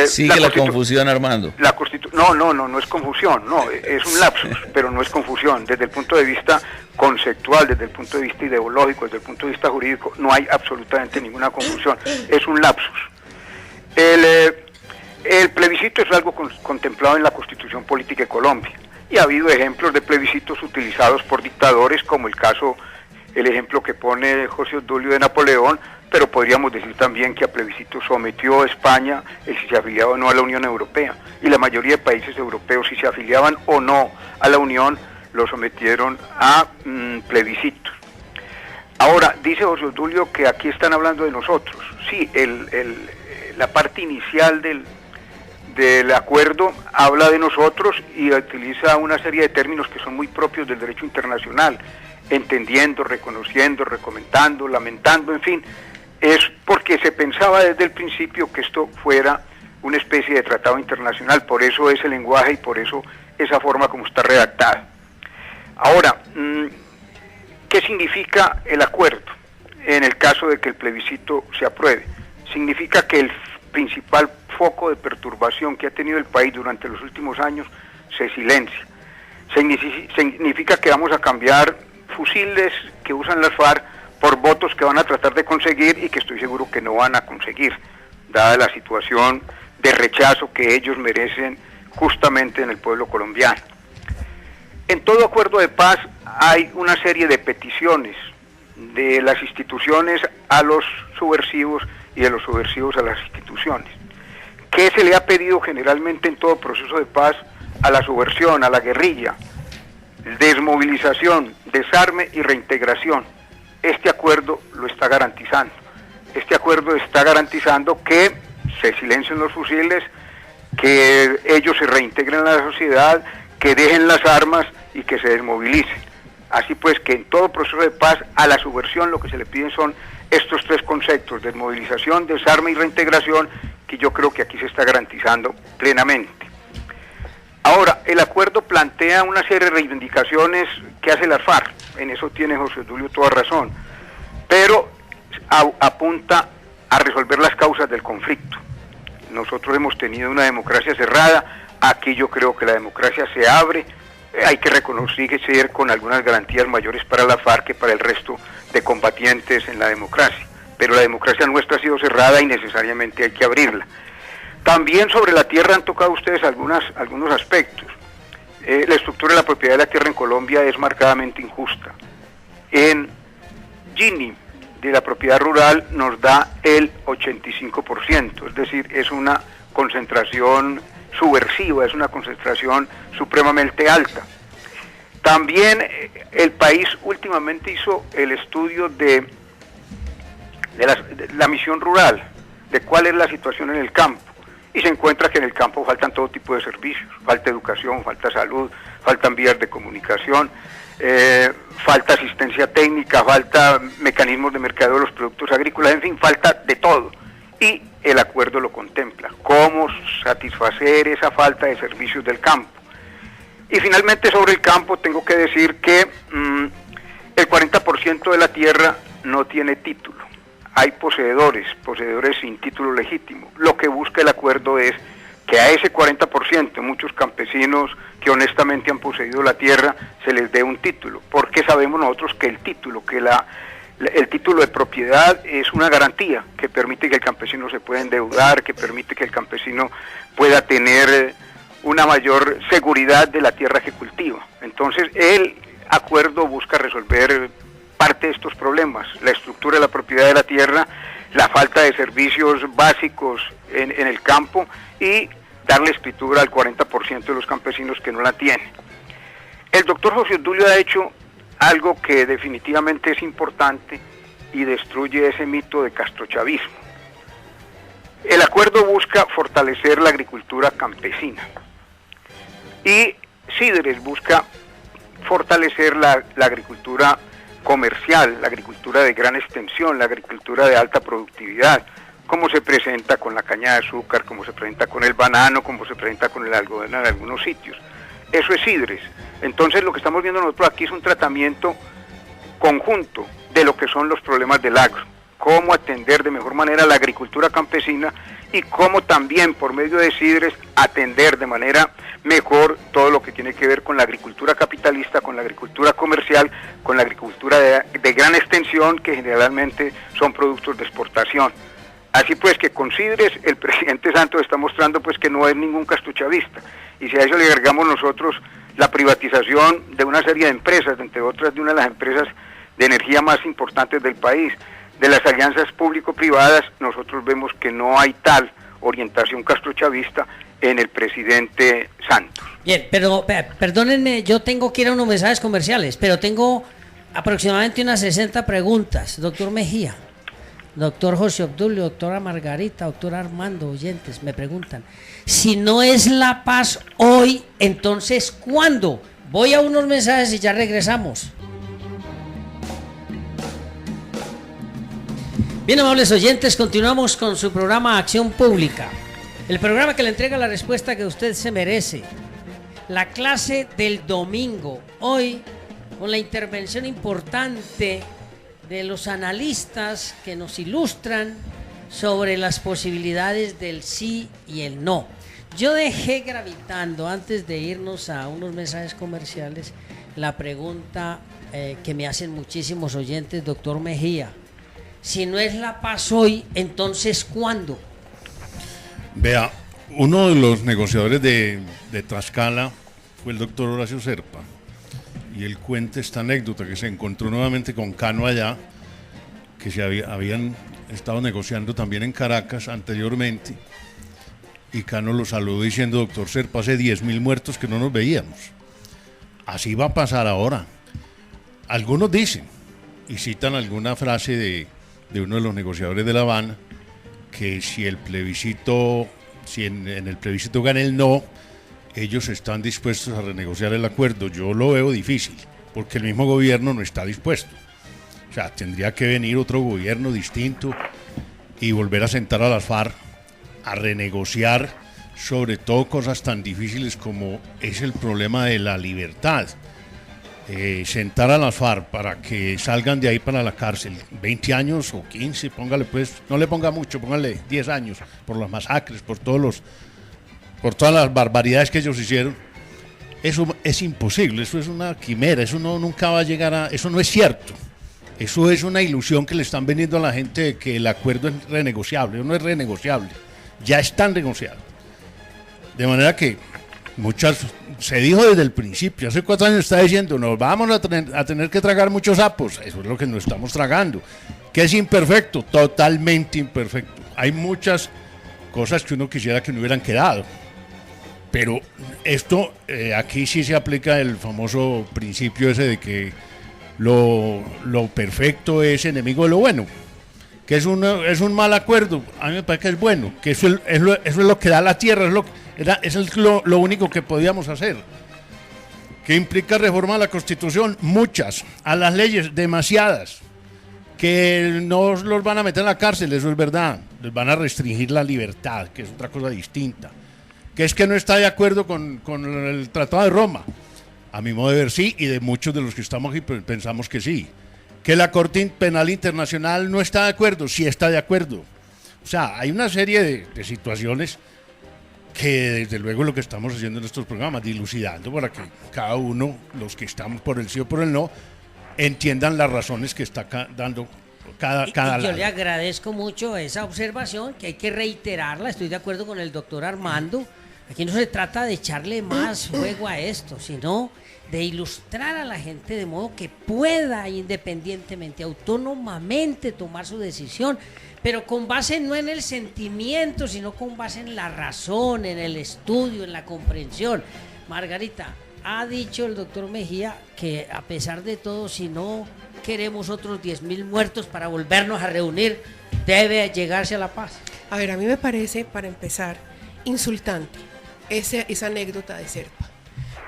E: Sigue la confusión, Armando.
F: No es confusión, no, es un lapsus, pero no es confusión. Desde el punto de vista conceptual, desde el punto de vista ideológico, desde el punto de vista jurídico, no hay absolutamente ninguna confusión, es un lapsus. El plebiscito es algo contemplado en la Constitución Política de Colombia. y ha habido ejemplos de plebiscitos utilizados por dictadores, como el ejemplo que pone José Obdulio de Napoleón, pero podríamos decir también que a plebiscito sometió a España el si se afiliaba o no a la Unión Europea, y la mayoría de países europeos, si se afiliaban o no a la Unión, lo sometieron a plebiscitos. Ahora, dice José Obdulio que aquí están hablando de nosotros. Sí, la parte inicial del acuerdo habla de nosotros y utiliza una serie de términos que son muy propios del derecho internacional, entendiendo, reconociendo, recomendando, lamentando, en fin. Es porque se pensaba desde el principio que esto fuera una especie de tratado internacional, por eso ese lenguaje y por eso esa forma como está redactada. Ahora, ¿qué significa el acuerdo en el caso de que el plebiscito se apruebe? Significa que el principal foco de perturbación que ha tenido el país durante los últimos años se silencia. Significa que vamos a cambiar fusiles que usan las FARC por votos que van a tratar de conseguir y que estoy seguro que no van a conseguir, dada la situación de rechazo que ellos merecen justamente en el pueblo colombiano. En todo acuerdo de paz hay una serie de peticiones de las instituciones a los subversivos y de los subversivos a las instituciones. ¿Qué se le ha pedido generalmente en todo proceso de paz a la subversión, a la guerrilla? Desmovilización, desarme y reintegración. Este acuerdo lo está garantizando. Este acuerdo está garantizando que se silencien los fusiles, que ellos se reintegren a la sociedad, que dejen las armas y que se desmovilicen. Así pues que en todo proceso de paz a la subversión lo que se le piden son estos tres conceptos: desmovilización, desarme y reintegración, que yo creo que aquí se está garantizando plenamente. Ahora, el acuerdo plantea una serie de reivindicaciones que hace la FARC, en eso tiene José Obdulio toda razón, pero apunta a resolver las causas del conflicto. Nosotros hemos tenido una democracia cerrada, aquí yo creo que la democracia se abre, hay que reconocer con algunas garantías mayores para la FARC que para el resto de combatientes en la democracia, pero la democracia nuestra ha sido cerrada y necesariamente hay que abrirla. También sobre la tierra han tocado ustedes algunos aspectos. La estructura de la propiedad de la tierra en Colombia es marcadamente injusta. En Gini, de la propiedad rural, nos da el 85%, es decir, es una concentración subversiva, es una concentración supremamente alta. También el país últimamente hizo el estudio de la misión rural, de cuál es la situación en el campo, y se encuentra que en el campo faltan todo tipo de servicios, falta educación, falta salud, faltan vías de comunicación, falta asistencia técnica, falta mecanismos de mercadeo de los productos agrícolas, en fin, falta de todo. Y el acuerdo lo contempla, cómo satisfacer esa falta de servicios del campo. Y finalmente sobre el campo tengo que decir que el 40% de la tierra no tiene título. Hay poseedores sin título legítimo. Lo que busca el acuerdo es que a ese 40%, muchos campesinos que honestamente han poseído la tierra, se les dé un título, porque sabemos nosotros que el título de propiedad es una garantía que permite que el campesino se pueda endeudar, que permite que el campesino pueda tener una mayor seguridad de la tierra que cultiva. Entonces el acuerdo busca resolver parte de estos problemas: la estructura de la propiedad de la tierra, la falta de servicios básicos en el campo y darle escritura al 40% de los campesinos que no la tienen. El doctor José Obdulio ha hecho algo que definitivamente es importante y destruye ese mito de castrochavismo. El acuerdo busca fortalecer la agricultura campesina y Sidres busca fortalecer la agricultura comercial, la agricultura de gran extensión, la agricultura de alta productividad, como se presenta con la caña de azúcar, como se presenta con el banano, como se presenta con el algodón en algunos sitios. Eso es Sidres. Entonces lo que estamos viendo nosotros aquí es un tratamiento conjunto de lo que son los problemas del agro, cómo atender de mejor manera la agricultura campesina y cómo también por medio de Sidres atender de manera mejor todo lo que tiene que ver con la agricultura capitalista, con la agricultura comercial, con la agricultura de gran extensión, que generalmente son productos de exportación. Así pues que con Sidres el presidente Santos está mostrando pues que no es ningún castrochavista, y si a eso le agregamos nosotros la privatización de una serie de empresas, entre otras de una de las empresas de energía más importantes del país, de las alianzas público-privadas, nosotros vemos que no hay tal orientación castrochavista en el presidente Santos.
B: Bien, pero perdónenme, yo tengo que ir a unos mensajes comerciales, pero tengo aproximadamente unas 60 preguntas. Doctor Mejía, doctor José Obdulio, doctora Margarita, doctor Armando, oyentes, me preguntan, si no es la paz hoy, entonces ¿cuándo? Voy a unos mensajes y ya regresamos. Bien, amables oyentes, continuamos con su programa Acción Pública, el programa que le entrega la respuesta que usted se merece. La clase del domingo, hoy con la intervención importante de los analistas que nos ilustran sobre las posibilidades del sí y el no. Yo dejé gravitando, antes de irnos a unos mensajes comerciales, la pregunta que me hacen muchísimos oyentes, doctor Mejía. Si no es la paz hoy, entonces ¿cuándo?
C: Vea, uno de los negociadores de Tlaxcala fue el doctor Horacio Serpa, y él cuenta esta anécdota que se encontró nuevamente con Cano allá, que se habían estado negociando también en Caracas anteriormente, y Cano lo saludó diciendo: doctor Serpa, hace 10.000 muertos que no nos veíamos. Así va a pasar ahora. Algunos dicen, y citan alguna frase de uno de los negociadores de La Habana, que si el plebiscito, en el plebiscito gana el no, ellos están dispuestos a renegociar el acuerdo. Yo lo veo difícil, porque el mismo gobierno no está dispuesto. O sea, tendría que venir otro gobierno distinto y volver a sentar a las FARC a renegociar, sobre todo cosas tan difíciles como es el problema de la libertad. Sentar a las FARC para que salgan de ahí para la cárcel, 20 años o 15, póngale pues, no le ponga mucho, póngale 10 años, por las masacres, por todas las barbaridades que ellos hicieron. Eso es imposible, eso es una quimera, eso nunca va a llegar a, eso no es cierto. Eso es una ilusión que le están vendiendo a la gente de que el acuerdo es renegociable. No es renegociable, ya está negociado. De manera que se dijo desde el principio, hace 4 años está diciendo, nos vamos a tener que tragar muchos sapos. Eso es lo que nos estamos tragando. ¿Que es imperfecto? Totalmente imperfecto. Hay muchas cosas que uno quisiera que no hubieran quedado. Pero esto, aquí sí se aplica el famoso principio ese de que lo perfecto es enemigo de lo bueno. Que es un mal acuerdo, a mí me parece que es bueno, que eso es lo que da la tierra, es lo único que podíamos hacer. ¿Qué implica reforma a la Constitución? Muchas. A las leyes, demasiadas. Que no los van a meter en la cárcel, eso es verdad. Les van a restringir la libertad, que es otra cosa distinta. Que es que no está de acuerdo con el Tratado de Roma. A mi modo de ver, sí, y de muchos de los que estamos aquí pensamos que sí. Que la Corte Penal Internacional no está de acuerdo, sí está de acuerdo. O sea, hay una serie de situaciones que desde luego lo que estamos haciendo en estos programas, dilucidando para que cada uno, los que estamos por el sí o por el no, entiendan las razones que está dando cada lado.
B: Yo le agradezco mucho esa observación, que hay que reiterarla, estoy de acuerdo con el doctor Armando. Aquí no se trata de echarle más fuego a esto, sino de ilustrar a la gente de modo que pueda independientemente, autónomamente tomar su decisión, pero con base no en el sentimiento, sino con base en la razón, en el estudio, en la comprensión. Margarita, ha dicho el doctor Mejía que a pesar de todo, si no queremos otros 10.000 muertos para volvernos a reunir, debe llegarse a la paz.
D: A ver, a mí me parece, para empezar, insultante esa anécdota de Serpa.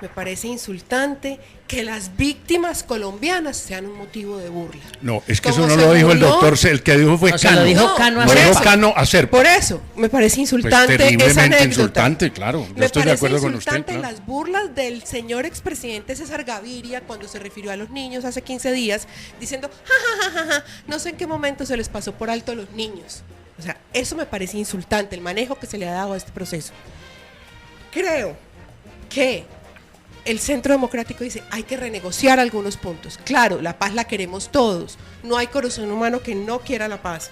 D: Me parece insultante que las víctimas colombianas sean un motivo de burla.
C: No, es que eso no lo dijo el doctor, el que dijo fue Cano.
B: Lo dijo Cano a
C: Serpa. Cano a Serpa.
D: Por eso, me parece insultante
C: pues
D: esa anécdota.
C: Insultante, claro. Yo estoy de acuerdo con usted.
D: Me parece insultante
C: claro.
D: las burlas del señor expresidente César Gaviria cuando se refirió a los niños hace 15 días, diciendo, ja, no sé en qué momento se les pasó por alto a los niños. O sea, eso me parece insultante, el manejo que se le ha dado a este proceso. Creo que el Centro Democrático dice, hay que renegociar algunos puntos. Claro, la paz la queremos todos. No hay corazón humano que no quiera la paz.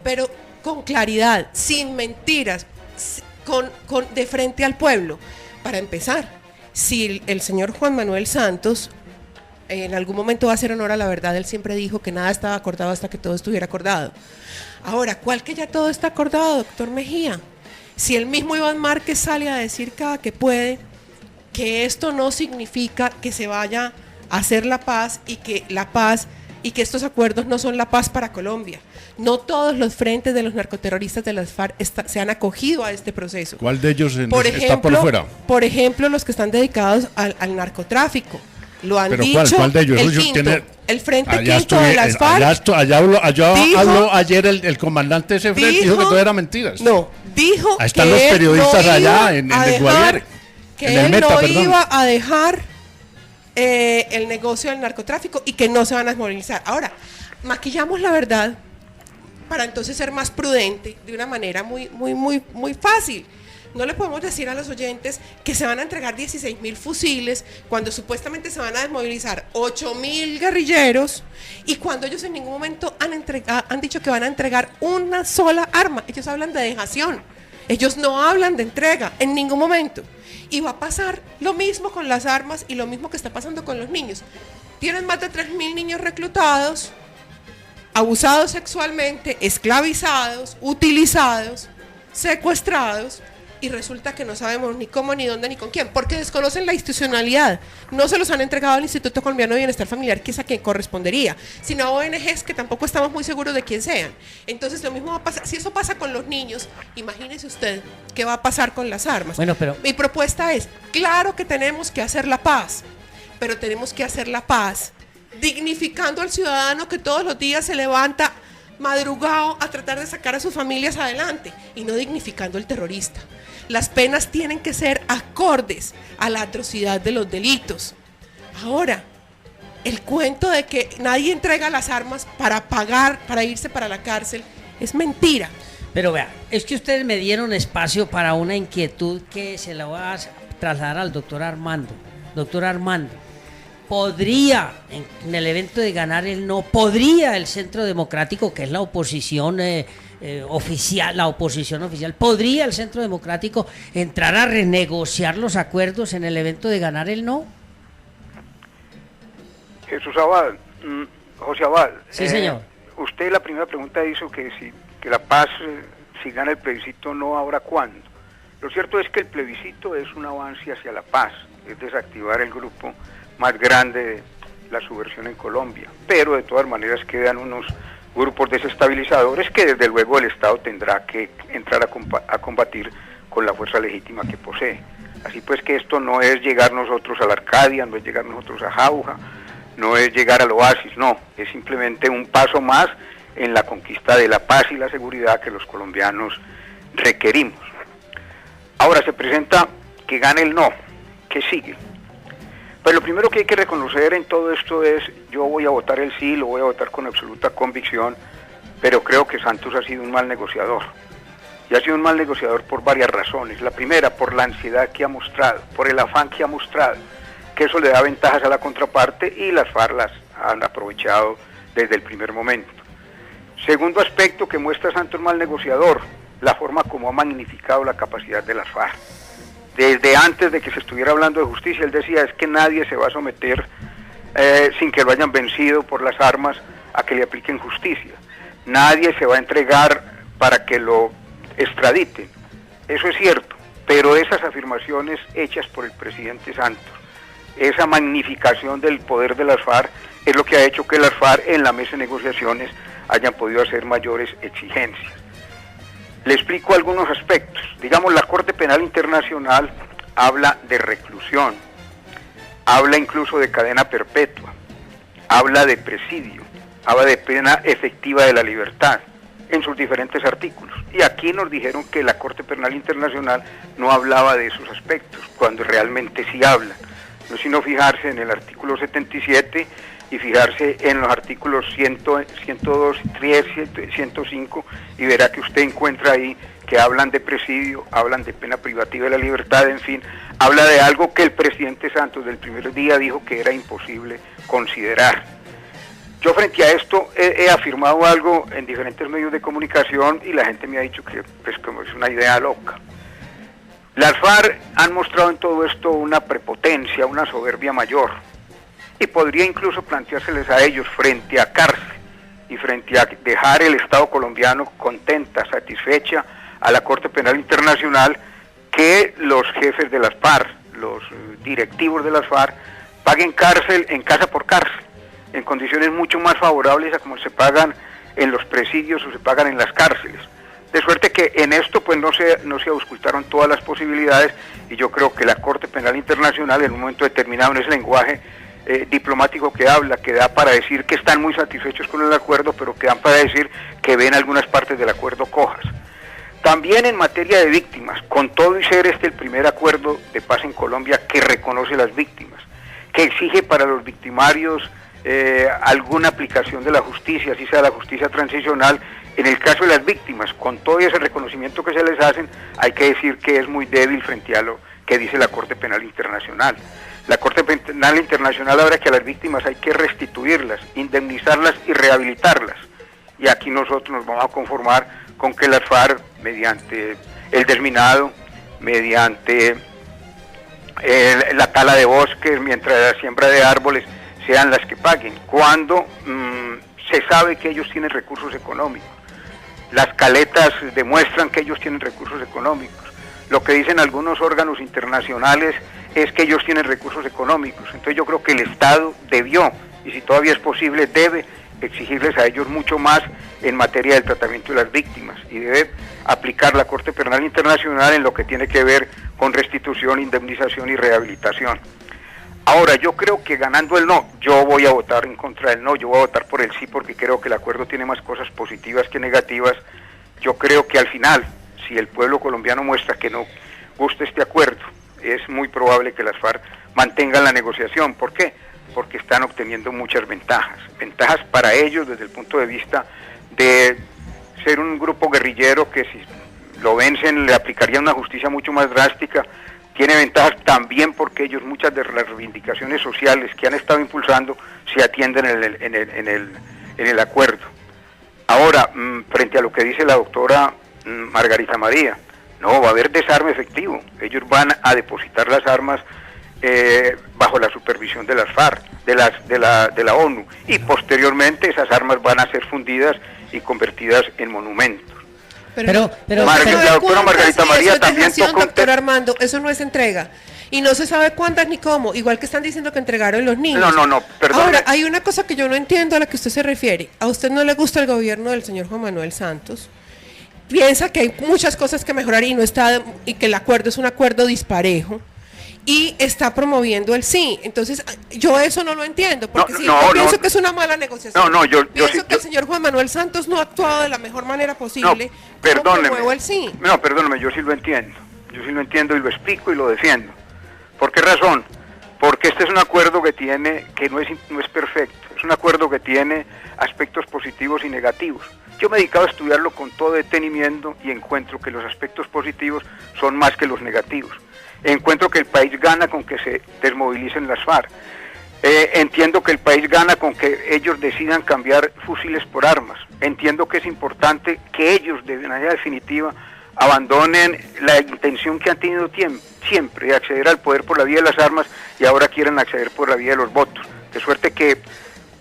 D: Pero con claridad, sin mentiras, de frente al pueblo. Para empezar, si el señor Juan Manuel Santos en algún momento va a hacer honor a la verdad, él siempre dijo que nada estaba acordado hasta que todo estuviera acordado. Ahora, ¿cuál que ya todo está acordado, doctor Mejía? Si el mismo Iván Márquez sale a decir cada que puede que esto no significa que se vaya a hacer la paz y que estos acuerdos no son la paz para Colombia. No todos los frentes de los narcoterroristas de las FARC se han acogido a este proceso.
C: ¿Cuál de ellos está por fuera?
D: Por ejemplo, los que están dedicados al narcotráfico. Lo han dicho.
C: ¿Cuál de ellos?
D: El Frente Quinto de las FARC.
C: Allá habló ayer el comandante de ese frente, dijo que todo era mentiras.
D: No, dijo
C: ahí están los periodistas allá en el Guaviare.
D: Que él no iba a dejar el negocio del narcotráfico y que no se van a desmovilizar. Ahora, maquillamos la verdad para entonces ser más prudente de una manera muy fácil. No le podemos decir a los oyentes que se van a entregar 16.000 fusiles cuando supuestamente se van a desmovilizar 8.000 guerrilleros y cuando ellos en ningún momento han dicho que van a entregar una sola arma. Ellos hablan de dejación, ellos no hablan de entrega en ningún momento. Y va a pasar lo mismo con las armas y lo mismo que está pasando con los niños. Tienen más de 3.000 niños reclutados, abusados sexualmente, esclavizados, utilizados, secuestrados, y resulta que no sabemos ni cómo, ni dónde, ni con quién, porque desconocen la institucionalidad. No se los han entregado al Instituto Colombiano de Bienestar Familiar, que es a quien correspondería, sino a ONGs que tampoco estamos muy seguros de quién sean. Entonces lo mismo va a pasar, si eso pasa con los niños, imagínese usted qué va a pasar con las armas.
B: Bueno, pero
D: mi propuesta es, claro que tenemos que hacer la paz, pero tenemos que hacer la paz dignificando al ciudadano que todos los días se levanta madrugado a tratar de sacar a sus familias adelante y no dignificando al terrorista. Las penas tienen que ser acordes a la atrocidad de los delitos. Ahora, el cuento de que nadie entrega las armas para pagar, para irse para la cárcel, es mentira.
B: Pero vea, es que ustedes me dieron espacio para una inquietud que se la voy a trasladar al doctor Armando. Doctor Armando, ¿podría, en el evento de ganar el no, podría el Centro Democrático, que es la oposición oficial, podría el Centro Democrático entrar a renegociar los acuerdos en el evento de ganar el no?
F: Jesús Abad, José Abad.
B: Sí, señor.
F: Usted la primera pregunta hizo que la paz, si gana el plebiscito, no habrá cuándo. Lo cierto es que el plebiscito es un avance hacia la paz, es desactivar el grupo más grande de la subversión en Colombia, pero de todas maneras quedan unos grupos desestabilizadores que desde luego el Estado tendrá que entrar a combatir con la fuerza legítima que posee. Así pues que esto no es llegar nosotros a la Arcadia, no es llegar nosotros a Jauja, no es llegar al oasis, no, es simplemente un paso más en la conquista de la paz y la seguridad que los colombianos requerimos. Ahora se presenta que gane el no, ¿qué sigue? Pues lo primero que hay que reconocer en todo esto es, yo voy a votar el sí, lo voy a votar con absoluta convicción, pero creo que Santos ha sido un mal negociador. Y ha sido un mal negociador por varias razones. La primera, por la ansiedad que ha mostrado, por el afán que ha mostrado, que eso le da ventajas a la contraparte y las FARC las han aprovechado desde el primer momento. Segundo aspecto que muestra Santos mal negociador, la forma como ha magnificado la capacidad de las FARC. Desde antes de que se estuviera hablando de justicia, él decía, es que nadie se va a someter sin que lo hayan vencido por las armas a que le apliquen justicia. Nadie se va a entregar para que lo extraditen. Eso es cierto, pero esas afirmaciones hechas por el presidente Santos, esa magnificación del poder de las FARC, es lo que ha hecho que las FARC en la mesa de negociaciones hayan podido hacer mayores exigencias. Le explico algunos aspectos. Digamos, la Corte Penal Internacional habla de reclusión, habla incluso de cadena perpetua, habla de presidio, habla de pena efectiva de la libertad en sus diferentes artículos. Y aquí nos dijeron que la Corte Penal Internacional no hablaba de esos aspectos, cuando realmente sí hablan. No sino fijarse en el artículo 77 y fijarse en los artículos 102, 3, 105 y verá que usted encuentra ahí que hablan de presidio, hablan de pena privativa de la libertad, en fin, habla de algo que el presidente Santos del primer día dijo que era imposible considerar. Yo frente a esto he afirmado algo en diferentes medios de comunicación y la gente me ha dicho que pues como es una idea loca. Las FARC han mostrado en todo esto una prepotencia, una soberbia mayor, y podría incluso planteárseles a ellos frente a cárcel y frente a dejar el Estado colombiano contenta, satisfecha a la Corte Penal Internacional, que los jefes de las FARC, los directivos de las FARC, paguen cárcel en casa por cárcel, en condiciones mucho más favorables a como se pagan en los presidios o se pagan en las cárceles. De suerte que en esto pues no se auscultaron todas las posibilidades, y yo creo que la Corte Penal Internacional en un momento determinado, en ese lenguaje diplomático que habla, que da para decir que están muy satisfechos con el acuerdo, pero que dan para decir que ven algunas partes del acuerdo cojas. También en materia de víctimas, con todo y ser este el primer acuerdo de paz en Colombia que reconoce las víctimas, que exige para los victimarios alguna aplicación de la justicia, así sea la justicia transicional. En el caso de las víctimas, con todo ese reconocimiento que se les hacen, hay que decir que es muy débil frente a lo que dice la Corte Penal Internacional. La Corte Penal Internacional habla que a las víctimas hay que restituirlas, indemnizarlas y rehabilitarlas. Y aquí nosotros nos vamos a conformar con que las FARC, mediante el desminado, mediante la tala de bosques, mientras la siembra de árboles, sean las que paguen, cuando se sabe que ellos tienen recursos económicos. Las caletas demuestran que ellos tienen recursos económicos. Lo que dicen algunos órganos internacionales es que ellos tienen recursos económicos. Entonces yo creo que el Estado debió, y si todavía es posible, debe exigirles a ellos mucho más en materia del tratamiento de las víctimas, y debe aplicar la Corte Penal Internacional en lo que tiene que ver con restitución, indemnización y rehabilitación. Ahora, yo creo que ganando el no, yo voy a votar en contra del no, yo voy a votar por el sí, porque creo que el acuerdo tiene más cosas positivas que negativas. Yo creo que al final, si el pueblo colombiano muestra que no gusta este acuerdo, es muy probable que las FARC mantengan la negociación. ¿Por qué? Porque están obteniendo muchas ventajas. Ventajas para ellos desde el punto de vista de ser un grupo guerrillero que si lo vencen le aplicaría una justicia mucho más drástica. Tiene ventajas también porque ellos muchas de las reivindicaciones sociales que han estado impulsando se atienden en el acuerdo. Ahora, frente a lo que dice la doctora Margarita María, no, va a haber desarme efectivo. Ellos van a depositar las armas bajo la supervisión de las FARC, de la ONU, y posteriormente esas armas van a ser fundidas y convertidas en monumentos.
B: Pero
F: la doctora Margarita María también tocó
D: doctor Armando, eso no es entrega. Y no se sabe cuántas ni cómo, igual que están diciendo que entregaron los niños.
F: No, perdón.
D: Ahora, hay una cosa que yo no entiendo a la que usted se refiere. A usted no le gusta el gobierno del señor Juan Manuel Santos. Piensa que hay muchas cosas que mejorar y que el acuerdo es un acuerdo disparejo. Y está promoviendo el sí. Entonces, yo eso no lo entiendo, porque yo pienso que es una mala negociación.
F: Yo
D: pienso que el señor Juan Manuel Santos no ha actuado de la mejor manera posible.
F: Perdóneme.
D: El sí.
F: No, perdóneme, yo sí lo entiendo. Yo sí lo entiendo y lo explico y lo defiendo. ¿Por qué razón? Porque este es un acuerdo que no es perfecto. Es un acuerdo que tiene aspectos positivos y negativos. Yo me he dedicado a estudiarlo con todo detenimiento y encuentro que los aspectos positivos son más que los negativos. Encuentro que el país gana con que se desmovilicen las FARC. Entiendo que el país gana con que ellos decidan cambiar fusiles por armas. Entiendo que es importante que ellos, de manera definitiva, abandonen la intención que han tenido siempre de acceder al poder por la vía de las armas y ahora quieren acceder por la vía de los votos. De suerte que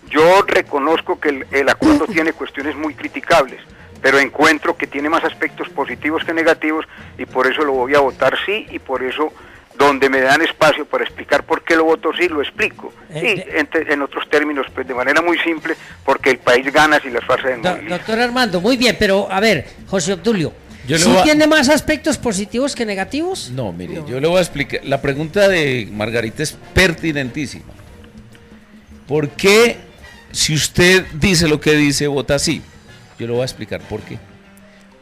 F: yo reconozco que el acuerdo tiene cuestiones muy criticables, pero encuentro que tiene más aspectos positivos que negativos y por eso lo voy a votar sí, y por eso donde me dan espacio para explicar por qué lo voto sí, lo explico. Y en otros términos, pues de manera muy simple, porque el país gana si las FARC se desmovilizan.
B: Doctor Armando, muy bien, pero a ver, José Obdulio, ¿sí tiene más aspectos positivos que negativos?
E: No, mire, yo le voy a explicar. La pregunta de Margarita es pertinentísima. ¿Por qué, si usted dice lo que dice, vota sí? Yo le voy a explicar por qué.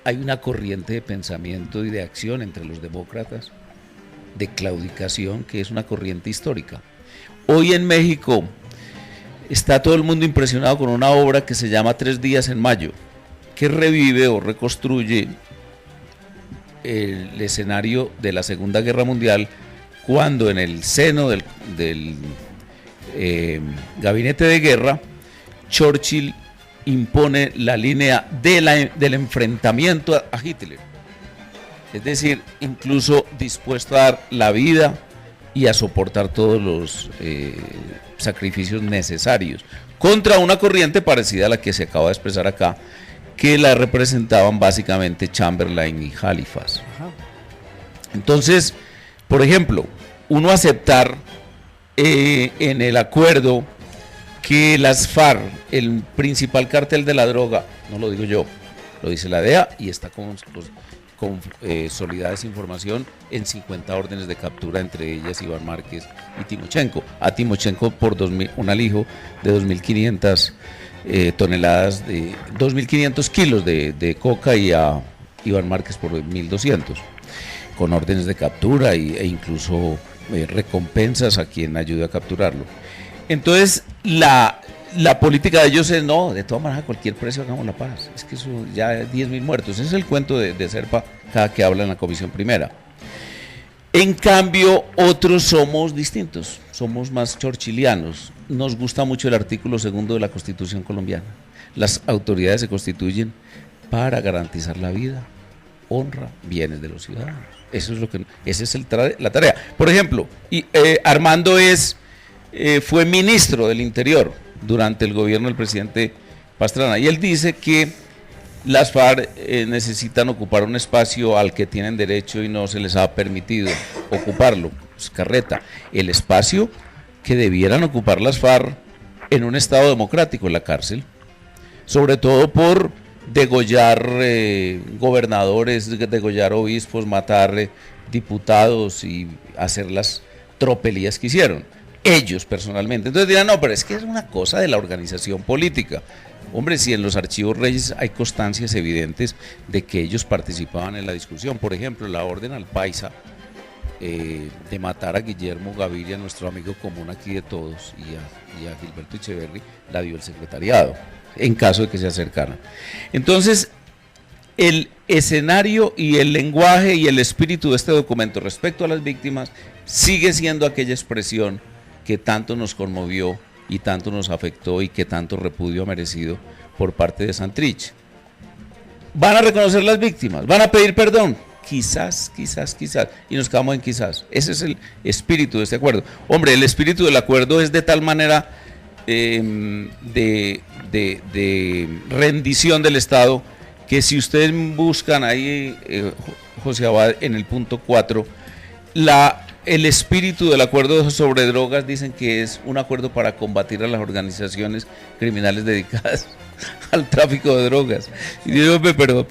E: Hay una corriente de pensamiento y de acción entre los demócratas, de claudicación, que es una corriente histórica. Hoy en México está todo el mundo impresionado con una obra que se llama 3 días en mayo, que revive o reconstruye el escenario de la Segunda Guerra Mundial, cuando en el seno del gabinete de guerra, Churchill impone la línea del enfrentamiento a Hitler. Es decir, incluso dispuesto a dar la vida y a soportar todos los sacrificios necesarios contra una corriente parecida a la que se acaba de expresar acá, que la representaban básicamente Chamberlain y Halifax. Entonces, por ejemplo, uno aceptar en el acuerdo que las FARC, el principal cartel de la droga, no lo digo yo, lo dice la DEA y está consolidada esa información en 50 órdenes de captura, entre ellas Iván Márquez y Timochenko. A Timochenko por un alijo de 2.500 toneladas, de 2.500 kilos de coca, y a Iván Márquez por 1.200, con órdenes de captura e incluso recompensas a quien ayude a capturarlo. Entonces, la política de ellos es, no, de todas maneras, a cualquier precio hagamos la paz. Es que eso ya 10.000 muertos. Ese es el cuento de Serpa cada que habla en la Comisión Primera. En cambio, otros somos distintos, somos más churchillianos. Nos gusta mucho el artículo 2 de la Constitución colombiana. Las autoridades se constituyen para garantizar la vida, honra, bienes de los ciudadanos. Eso es esa es la tarea. Por ejemplo, Armando fue ministro del Interior durante el gobierno del presidente Pastrana, y él dice que las FARC necesitan ocupar un espacio al que tienen derecho y no se les ha permitido ocuparlo. Es carreta. El espacio que debieran ocupar las FARC en un Estado democrático, en la cárcel, sobre todo por degollar gobernadores, degollar obispos, matar diputados y hacer las tropelías que hicieron ellos personalmente. Entonces dirán, no, pero es que es una cosa de la organización política. Hombre, si en los archivos Reyes hay constancias evidentes de que ellos participaban en la discusión. Por ejemplo, la orden al Paisa de matar a Guillermo Gaviria, nuestro amigo común aquí de todos, y a Gilberto Echeverry, la dio el secretariado, en caso de que se acercaran. Entonces, el escenario y el lenguaje y el espíritu de este documento respecto a las víctimas sigue siendo aquella expresión que tanto nos conmovió y tanto nos afectó y que tanto repudio ha merecido por parte de Santrich. ¿Van a reconocer las víctimas? ¿Van a pedir perdón? Quizás, y nos quedamos en quizás. Ese es el espíritu de este acuerdo. Hombre, el espíritu del acuerdo es de tal manera de rendición del Estado, que si ustedes buscan ahí, José Abad, en el punto 4, el espíritu del acuerdo sobre drogas, dicen que es un acuerdo para combatir a las organizaciones criminales dedicadas al tráfico de drogas. Y digo, pero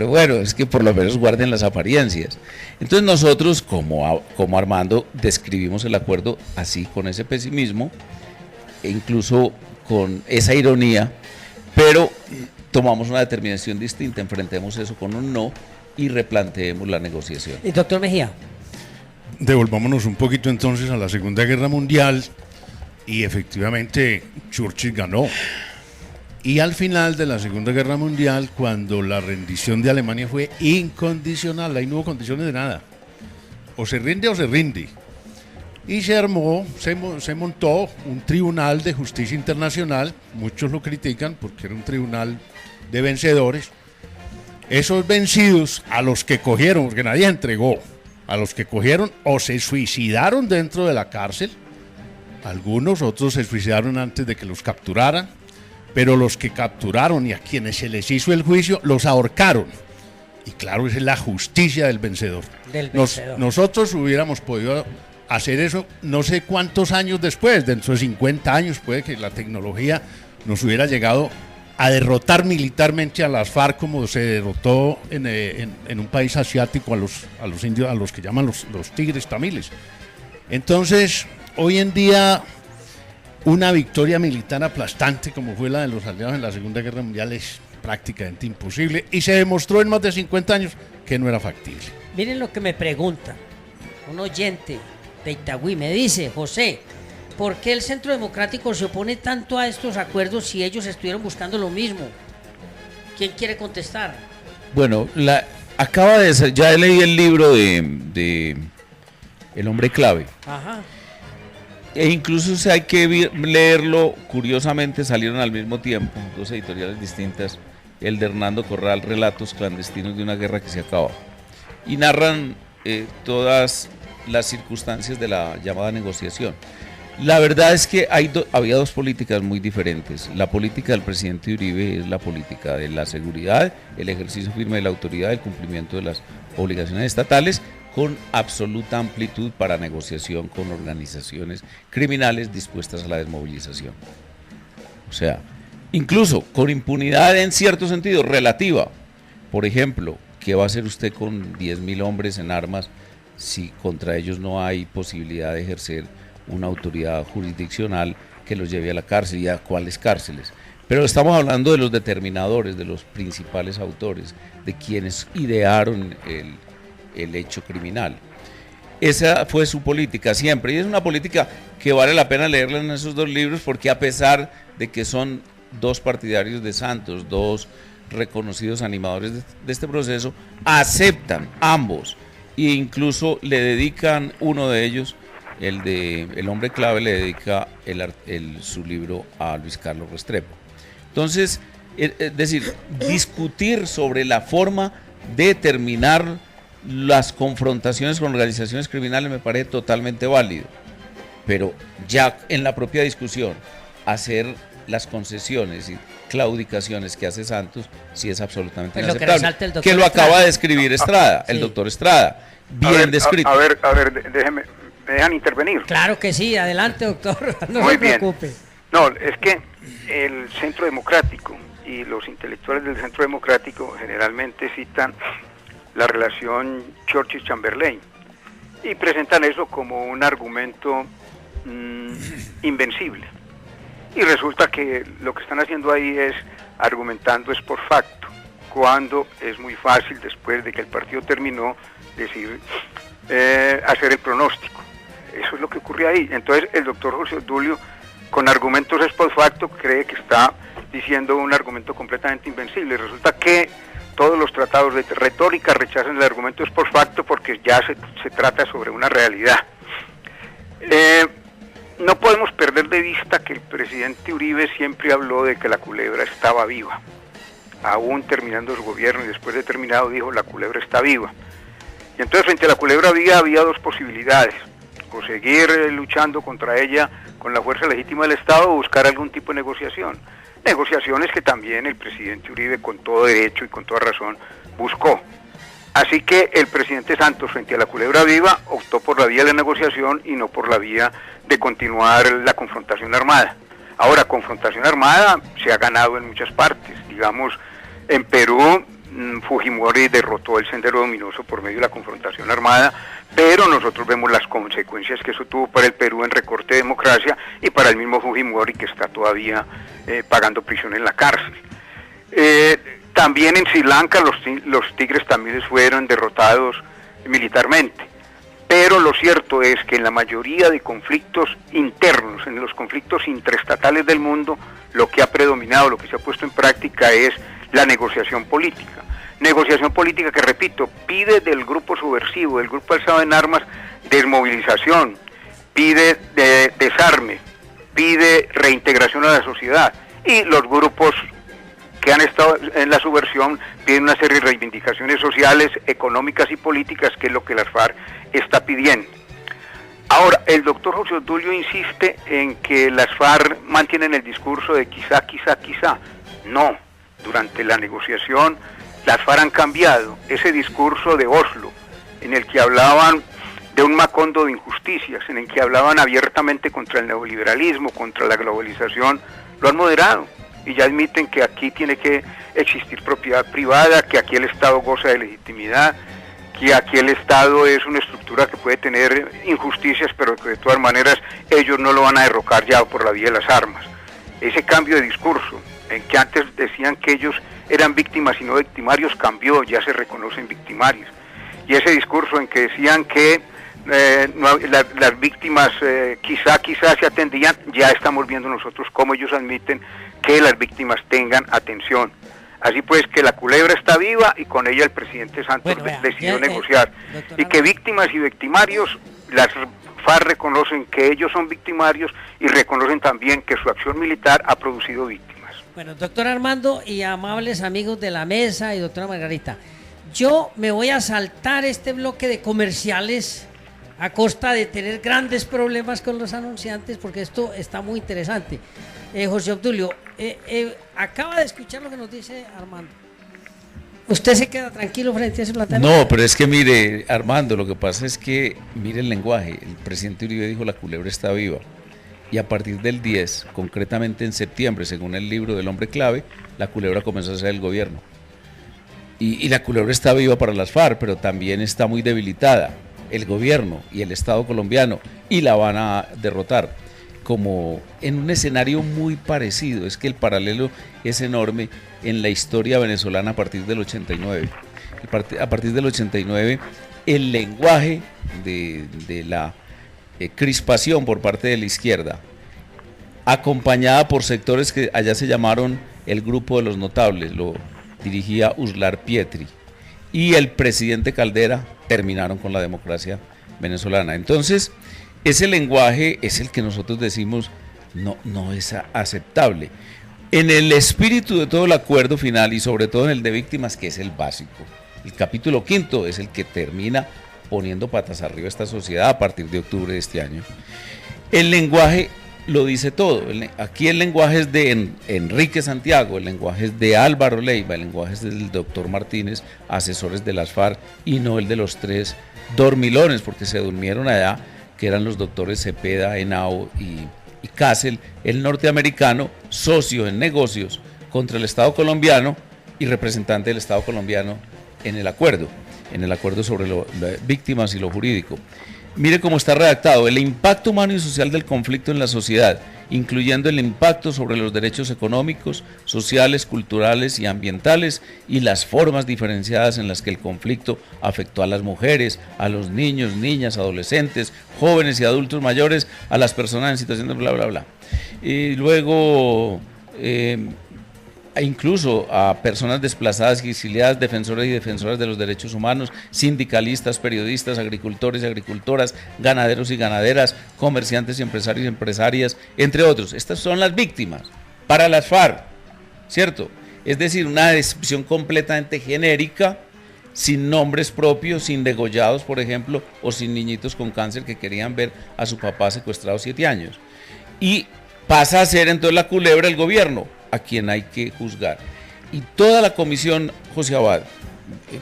E: bueno, es que por lo menos guarden las apariencias. Entonces nosotros, como Armando, describimos el acuerdo así, con ese pesimismo, e incluso con esa ironía, pero tomamos una determinación distinta, enfrentemos eso con un no y replanteemos la negociación.
B: ¿Y doctor Mejía?
C: Devolvámonos un poquito entonces a la Segunda Guerra Mundial, y efectivamente Churchill ganó. Y al final de la Segunda Guerra Mundial, cuando la rendición de Alemania fue incondicional, ahí no hubo condiciones de nada, o se rinde o se rinde, y se montó un tribunal de justicia internacional. Muchos lo critican porque era un tribunal de vencedores. Esos vencidos, a los que cogieron, porque nadie entregó, a los que cogieron o se suicidaron dentro de la cárcel, algunos, otros se suicidaron antes de que los capturaran, pero los que capturaron y a quienes se les hizo el juicio, los ahorcaron. Y claro, esa es la justicia del vencedor. Nosotros hubiéramos podido hacer eso no sé cuántos años después, dentro de 50 años puede que la tecnología nos hubiera llegado a derrotar militarmente a las FARC, como se derrotó en un país asiático a los indios, a los que llaman los tigres tamiles. Entonces, hoy en día, una victoria militar aplastante como fue la de los aliados en la Segunda Guerra Mundial es prácticamente imposible, y se demostró en más de 50 años que no era factible.
B: Miren lo que me pregunta un oyente de Itagüí, me dice: José, ¿por qué el Centro Democrático se opone tanto a estos acuerdos si ellos estuvieron buscando lo mismo? ¿Quién quiere contestar?
E: Bueno, acaba de ser, ya leí el libro de El Hombre Clave.
B: Ajá.
E: E incluso si hay que leerlo, curiosamente salieron al mismo tiempo, dos editoriales distintas, el de Hernando Corral, Relatos clandestinos de una guerra que se acaba. y narran todas las circunstancias de la llamada negociación. La verdad es que había dos políticas muy diferentes. La política del presidente Uribe es la política de la seguridad, el ejercicio firme de la autoridad, el cumplimiento de las obligaciones estatales, con absoluta amplitud para negociación con organizaciones criminales dispuestas a la desmovilización. O sea, incluso con impunidad en cierto sentido relativa. Por ejemplo, ¿qué va a hacer usted con 10.000 hombres en armas si contra ellos no hay posibilidad de ejercer una autoridad jurisdiccional que los lleve a la cárcel? ¿Y a cuáles cárceles? Pero estamos hablando de los determinadores, de los principales autores, de quienes idearon el hecho criminal. Esa fue su política siempre, y es una política que vale la pena leerla en esos dos libros, porque a pesar de que son dos partidarios de Santos, dos reconocidos animadores de este proceso, aceptan ambos, e incluso le dedican, uno de ellos, el hombre clave, le dedica su libro a Luis Carlos Restrepo. Entonces, es decir, discutir sobre la forma de terminar las confrontaciones con organizaciones criminales me parece totalmente válido, pero ya en la propia discusión hacer las concesiones y claudicaciones que hace Santos sí es absolutamente inaceptable, que lo acaba de escribir Estrada, el doctor Estrada, bien descrito.
F: A ver, déjeme, ¿me dejan intervenir?
B: Claro que sí, adelante, doctor, no
F: Muy
B: se
F: bien.
B: preocupe.
F: No, es que el Centro Democrático y los intelectuales del Centro Democrático generalmente citan la relación Churchill-Chamberlain y presentan eso como un argumento invencible. Y resulta que lo que están haciendo ahí es argumentando es por facto, cuando es muy fácil, después de que el partido terminó, decir, hacer el pronóstico. Eso es lo que ocurre ahí. Entonces el doctor José Obdulio, con argumentos es por facto, cree que está diciendo un argumento completamente invencible. Resulta que todos los tratados de retórica rechazan el argumento es por facto, porque ya se trata sobre una realidad. No podemos perder de vista que el presidente Uribe siempre habló de que la culebra estaba viva. Aún terminando su gobierno y después de terminado dijo la culebra está viva. Y entonces frente a la culebra había dos posibilidades: o seguir luchando contra ella con la fuerza legítima del Estado o buscar algún tipo de negociación. Negociaciones que también el presidente Uribe con todo derecho y con toda razón buscó. Así que el presidente Santos frente a la culebra viva optó por la vía de la negociación y no por la vía de continuar la confrontación armada. Ahora, confrontación armada se ha ganado en muchas partes. Digamos, en Perú, Fujimori derrotó el Sendero Luminoso por medio de la confrontación armada, pero nosotros vemos las consecuencias que eso tuvo para el Perú en recorte de democracia y para el mismo Fujimori, que está todavía pagando prisión en la cárcel. También en Sri Lanka los tigres también fueron derrotados militarmente, pero lo cierto es que en la mayoría de conflictos internos, en los conflictos intraestatales del mundo, lo que ha predominado, lo que se ha puesto en práctica es la negociación política. Negociación política que, repito, pide del grupo subversivo, del grupo alzado en armas, desmovilización, pide desarme, pide reintegración a la sociedad, y los grupos que han estado en la subversión piden una serie de reivindicaciones sociales, económicas y políticas, que es lo que las FARC está pidiendo. Ahora, el doctor José Obdulio insiste en que las FARC mantienen el discurso de quizá. No, durante la negociación las FARC han cambiado ese discurso de Oslo, en el que hablaban de un macondo de injusticias, en el que hablaban abiertamente contra el neoliberalismo, contra la globalización, lo han moderado y ya admiten que aquí tiene que existir propiedad privada, que aquí el Estado goza de legitimidad, que aquí el Estado es una estructura que puede tener injusticias, pero que de todas maneras ellos no lo van a derrocar ya por la vía de las armas. Ese cambio de discurso, en que antes decían que ellos eran víctimas y no victimarios, cambió, ya se reconocen victimarios. Y ese discurso en que decían que las víctimas quizá se atendían, ya estamos viendo nosotros cómo ellos admiten que las víctimas tengan atención. Así pues, que la culebra está viva y con ella el presidente Santos decidió negociar. Y que víctimas y victimarios, las FARC reconocen que ellos son victimarios y reconocen también que su acción militar ha producido víctimas.
B: Bueno, doctor Armando y amables amigos de la mesa y doctora Margarita, yo me voy a saltar este bloque de comerciales a costa de tener grandes problemas con los anunciantes, porque esto está muy interesante. José Obdulio, acaba de escuchar lo que nos dice Armando. ¿Usted se queda tranquilo frente a ese planteamiento?
E: No, pero es que mire, Armando, lo que pasa es que mire el lenguaje. El presidente Uribe dijo la culebra está viva. Y a partir del 10, concretamente en septiembre, según el libro del hombre clave, la culebra comenzó a ser el gobierno. Y la culebra está viva para las FARC, pero también está muy debilitada. El gobierno y el Estado colombiano, y la van a derrotar. Como en un escenario muy parecido, es que el paralelo es enorme en la historia venezolana a partir del 89. A partir del 89, el lenguaje de la crispación por parte de la izquierda, acompañada por sectores que allá se llamaron el Grupo de los Notables, lo dirigía Uslar Pietri, y el presidente Caldera, terminaron con la democracia venezolana. Entonces, ese lenguaje es el que nosotros decimos no es aceptable. En el espíritu de todo el acuerdo final y sobre todo en el de víctimas, que es el básico, el capítulo 5 es el que termina poniendo patas arriba a esta sociedad a partir de octubre de este año. El lenguaje lo dice todo. Aquí el lenguaje es de Enrique Santiago, el lenguaje es de Álvaro Leiva, el lenguaje es del doctor Martínez, asesores de las FARC, y no el de los 3 dormilones, porque se durmieron allá, que eran los doctores Cepeda, Henao y Castle, el norteamericano, socio en negocios contra el Estado colombiano y representante del Estado colombiano en el acuerdo sobre las víctimas y lo jurídico. Mire cómo está redactado: el impacto humano y social del conflicto en la sociedad, incluyendo el impacto sobre los derechos económicos, sociales, culturales y ambientales, y las formas diferenciadas en las que el conflicto afectó a las mujeres, a los niños, niñas, adolescentes, jóvenes y adultos mayores, a las personas en situación de bla, bla, bla. Y luego incluso a personas desplazadas y exiliadas, defensores y defensoras de los derechos humanos, sindicalistas, periodistas, agricultores y agricultoras, ganaderos y ganaderas, comerciantes y empresarios y empresarias, entre otros. Estas son las víctimas para las FARC, ¿cierto? Es decir, una descripción completamente genérica, sin nombres propios, sin degollados, por ejemplo, o sin niñitos con cáncer que querían ver a su papá secuestrado 7 años. Y pasa a ser entonces la culebra el gobierno, a quien hay que juzgar. Y toda la comisión, José Abad,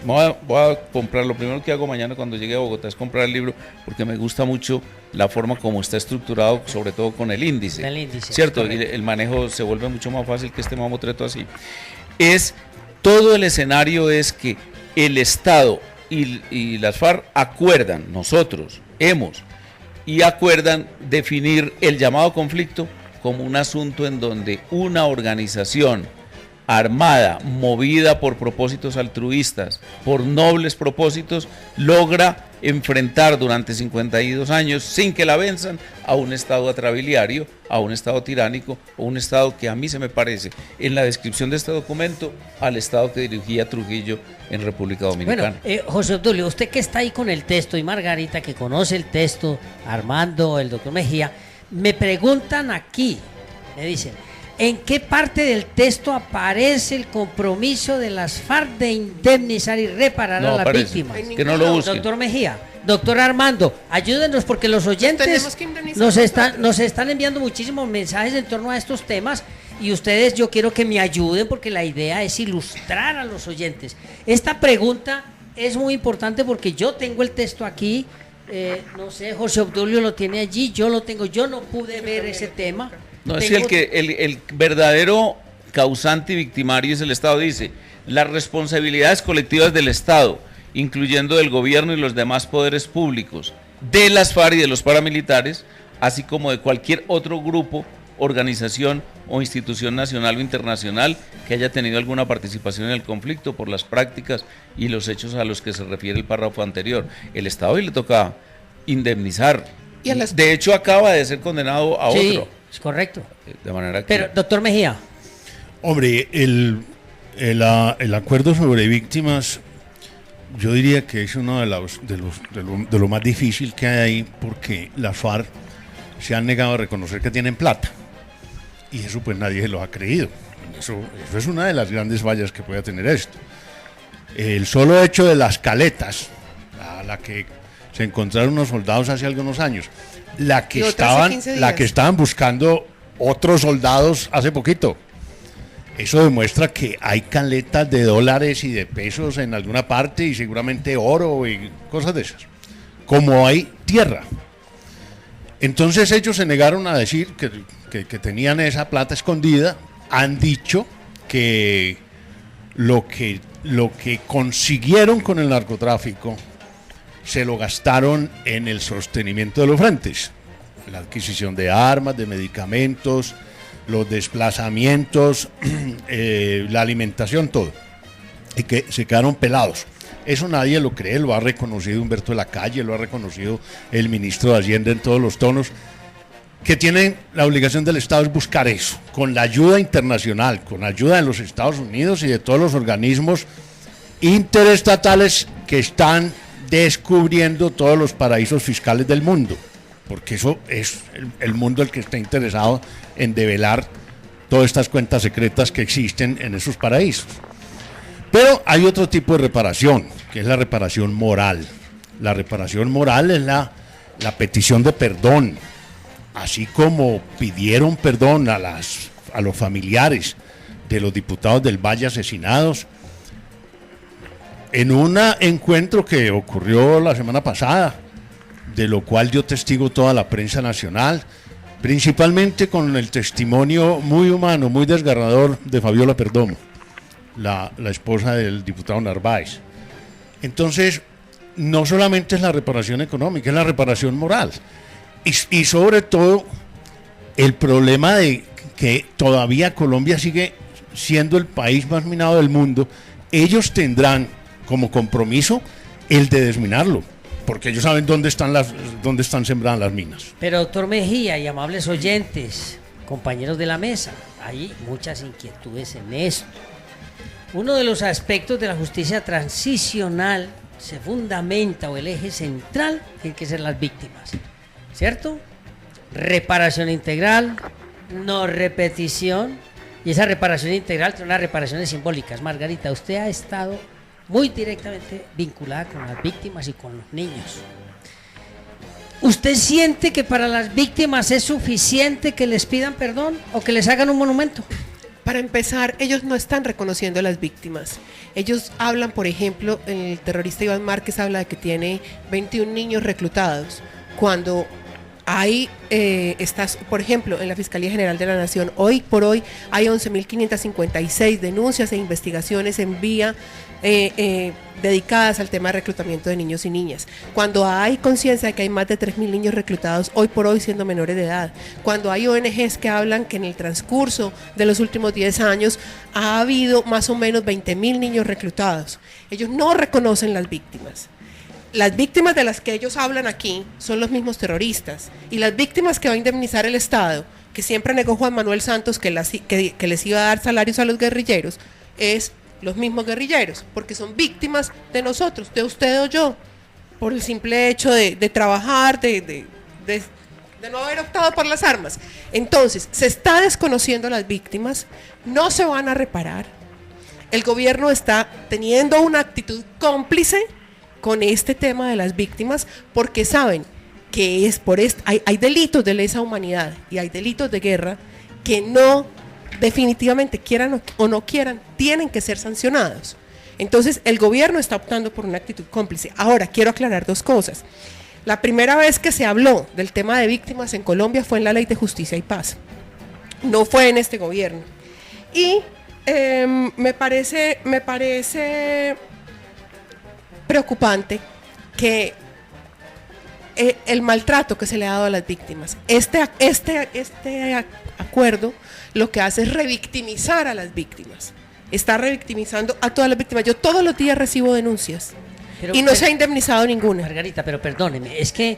E: voy a comprar, lo primero que hago mañana cuando llegue a Bogotá es comprar el libro, porque me gusta mucho la forma como está estructurado, sobre todo con el índice, ¿cierto? Y el manejo se vuelve mucho más fácil que este mamotreto así. Todo el escenario es que el Estado y las FARC acuerdan, acuerdan definir el llamado conflicto como un asunto en donde una organización armada, movida por propósitos altruistas, por nobles propósitos, logra enfrentar durante 52 años, sin que la venzan, a un Estado atrabiliario, a un Estado tiránico, o un Estado que a mí se me parece, en la descripción de este documento, al Estado que dirigía Trujillo en República Dominicana.
B: Bueno, José Obdulio, usted que está ahí con el texto, y Margarita que conoce el texto, Armando, el doctor Mejía, me preguntan aquí, me dicen, ¿en qué parte del texto aparece el compromiso de las FARC de indemnizar y reparar a las víctimas?
E: Que no lo busquen.
B: Doctor Mejía, doctor Armando, ayúdenos, porque los oyentes nos están enviando muchísimos mensajes en torno a estos temas, y ustedes, yo quiero que me ayuden, porque la idea es ilustrar a los oyentes. Esta pregunta es muy importante porque yo tengo el texto aquí. No sé, José Obdulio lo tiene allí, yo lo tengo, yo no pude ver ese tema.
E: No, es el verdadero causante y victimario es el Estado. Dice: las responsabilidades colectivas del Estado, incluyendo del gobierno y los demás poderes públicos, de las FARC y de los paramilitares, así como de cualquier otro grupo, organización o institución nacional o internacional que haya tenido alguna participación en el conflicto por las prácticas y los hechos a los que se refiere el párrafo anterior. El Estado hoy le toca indemnizar. De hecho, acaba de ser condenado a otro.
B: Sí, es correcto.
E: De manera que...
B: Pero, doctor Mejía.
C: Hombre, el acuerdo sobre víctimas, yo diría que es uno de lo más difícil que hay ahí, porque las FARC se han negado a reconocer que tienen plata, y eso pues nadie se lo ha creído. Eso es una de las grandes fallas que puede tener esto. El solo hecho de las caletas, a la que se encontraron unos soldados hace algunos años, la que estaban buscando otros soldados hace poquito. Eso demuestra que hay caletas de dólares y de pesos en alguna parte y seguramente oro y cosas de esas, como hay tierra. Entonces ellos se negaron a decir que tenían esa plata escondida. Han dicho que lo que consiguieron con el narcotráfico se lo gastaron en el sostenimiento de los frentes, la adquisición de armas, de medicamentos, los desplazamientos, la alimentación, todo, y que se quedaron pelados. Eso nadie lo cree, lo ha reconocido Humberto de la Calle, lo ha reconocido el ministro de Hacienda en todos los tonos, que tienen la obligación del Estado es buscar eso, con la ayuda internacional, con la ayuda de los Estados Unidos y de todos los organismos interestatales que están descubriendo todos los paraísos fiscales del mundo, porque eso es el mundo el que está interesado en develar todas estas cuentas secretas que existen en esos paraísos. Pero hay otro tipo de reparación, que es la reparación moral. La reparación moral es la petición de perdón, así como pidieron perdón a los familiares de los diputados del Valle asesinados, en un encuentro que ocurrió la semana pasada, de lo cual dio testigo toda la prensa nacional, principalmente con el testimonio muy humano, muy desgarrador de Fabiola Perdomo, la esposa del diputado Narváez. Entonces, no solamente es la reparación económica, es la reparación moral. Y sobre todo, el problema de que todavía Colombia sigue siendo el país más minado del mundo, ellos tendrán como compromiso el de desminarlo, porque ellos saben dónde están sembradas las minas.
B: Pero doctor Mejía y amables oyentes, compañeros de la mesa, hay muchas inquietudes en esto. Uno de los aspectos de la justicia transicional se fundamenta, o el eje central, tiene que ser las víctimas, ¿cierto? Reparación integral, no repetición, y esa reparación integral tiene unas reparaciones simbólicas. Margarita, usted ha estado muy directamente vinculada con las víctimas y con los niños. ¿Usted siente que para las víctimas es suficiente que les pidan perdón o que les hagan un monumento?
D: Para empezar, ellos no están reconociendo a las víctimas. Ellos hablan, por ejemplo, el terrorista Iván Márquez habla de que tiene 21 niños reclutados, cuando hay, por ejemplo, en la Fiscalía General de la Nación, hoy por hoy hay 11.556 denuncias e investigaciones en vía dedicadas al tema de reclutamiento de niños y niñas. Cuando hay conciencia de que hay más de 3.000 niños reclutados hoy por hoy siendo menores de edad. Cuando hay ONGs que hablan que en el transcurso de los últimos 10 años ha habido más o menos 20.000 niños reclutados. Ellos no reconocen las víctimas. Las víctimas de las que ellos hablan aquí son los mismos terroristas, y las víctimas que va a indemnizar el Estado, que siempre negó Juan Manuel Santos que les iba a dar salarios a los guerrilleros, es los mismos guerrilleros, porque son víctimas de nosotros, de usted o yo, por el simple hecho de trabajar, de no haber optado por las armas. Entonces, se está desconociendo las víctimas, no se van a reparar. El gobierno está teniendo una actitud cómplice con este tema de las víctimas, porque saben que es por esto, hay delitos de lesa humanidad y hay delitos de guerra que no, definitivamente, quieran o no quieran, tienen que ser sancionados. Entonces el gobierno está optando por una actitud cómplice. Ahora quiero aclarar dos cosas. La primera vez que se habló del tema de víctimas en Colombia fue en la Ley de Justicia y Paz, no fue en este gobierno. Y me parece preocupante que el maltrato que se le ha dado a las víctimas. Este acuerdo lo que hace es revictimizar a las víctimas. Está revictimizando a todas las víctimas. Yo todos los días recibo denuncias y no se ha indemnizado ninguna.
B: Margarita, pero perdóneme, es que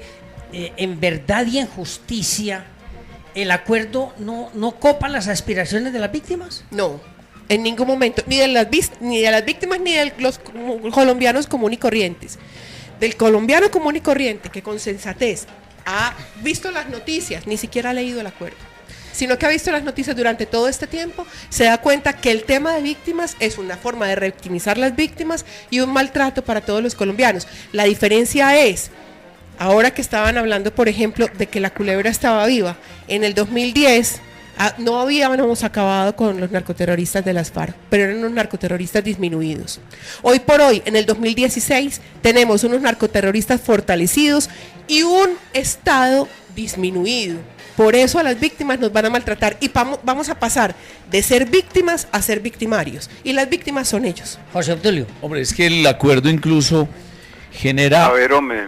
B: en verdad y en justicia el acuerdo no copa las aspiraciones de las víctimas.
D: No, en ningún momento, ni de las víctimas ni de los colombianos comunes y corrientes. Del colombiano común y corriente que con sensatez ha visto las noticias, ni siquiera ha leído el acuerdo. sino que ha visto las noticias durante todo este tiempo, se da cuenta que el tema de víctimas es una forma de revictimizar las víctimas y un maltrato para todos los colombianos. La diferencia es, ahora que estaban hablando, por ejemplo, de que la culebra estaba viva, en el 2010 no habíamos acabado con los narcoterroristas de las FARC, pero eran unos narcoterroristas disminuidos. Hoy por hoy, en el 2016, tenemos unos narcoterroristas fortalecidos y un Estado disminuido. Por eso a las víctimas nos van a maltratar y vamos a pasar de ser víctimas a ser victimarios. Y las víctimas son ellos.
B: José Obdulio.
E: Hombre, es que el acuerdo incluso genera...
F: A ver, hombre.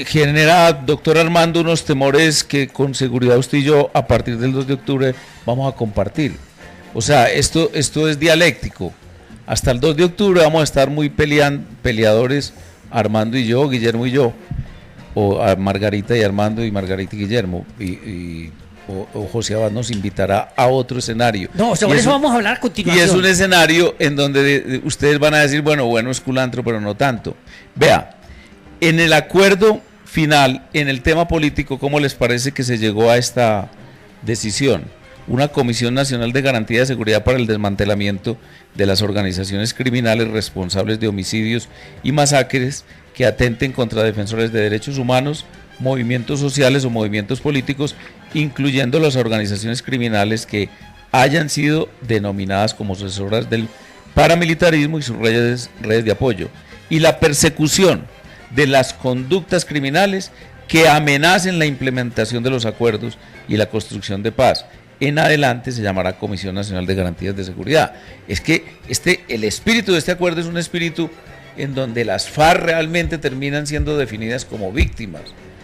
E: Genera, doctor Armando, unos temores que con seguridad usted y yo a partir del 2 de octubre vamos a compartir. O sea, esto es dialéctico. Hasta el 2 de octubre vamos a estar muy peleadores, Armando y yo, Guillermo y yo, o a Margarita y Armando y Margarita y Guillermo, o José Abad nos invitará a otro escenario.
B: No, sobre eso vamos a hablar a continuación.
E: Y es un escenario en donde ustedes van a decir, bueno, es culantro, pero no tanto. Vea, en el acuerdo final, en el tema político, ¿cómo les parece que se llegó a esta decisión? Una Comisión Nacional de Garantía de Seguridad para el desmantelamiento de las organizaciones criminales responsables de homicidios y masacres que atenten contra defensores de derechos humanos, movimientos sociales o movimientos políticos, incluyendo las organizaciones criminales que hayan sido denominadas como sucesoras del paramilitarismo y sus redes de apoyo, y la persecución de las conductas criminales que amenacen la implementación de los acuerdos y la construcción de paz. En adelante se llamará Comisión Nacional de Garantías de Seguridad. Es que el espíritu de este acuerdo es un espíritu en donde las FARC realmente terminan siendo definidas como víctimas,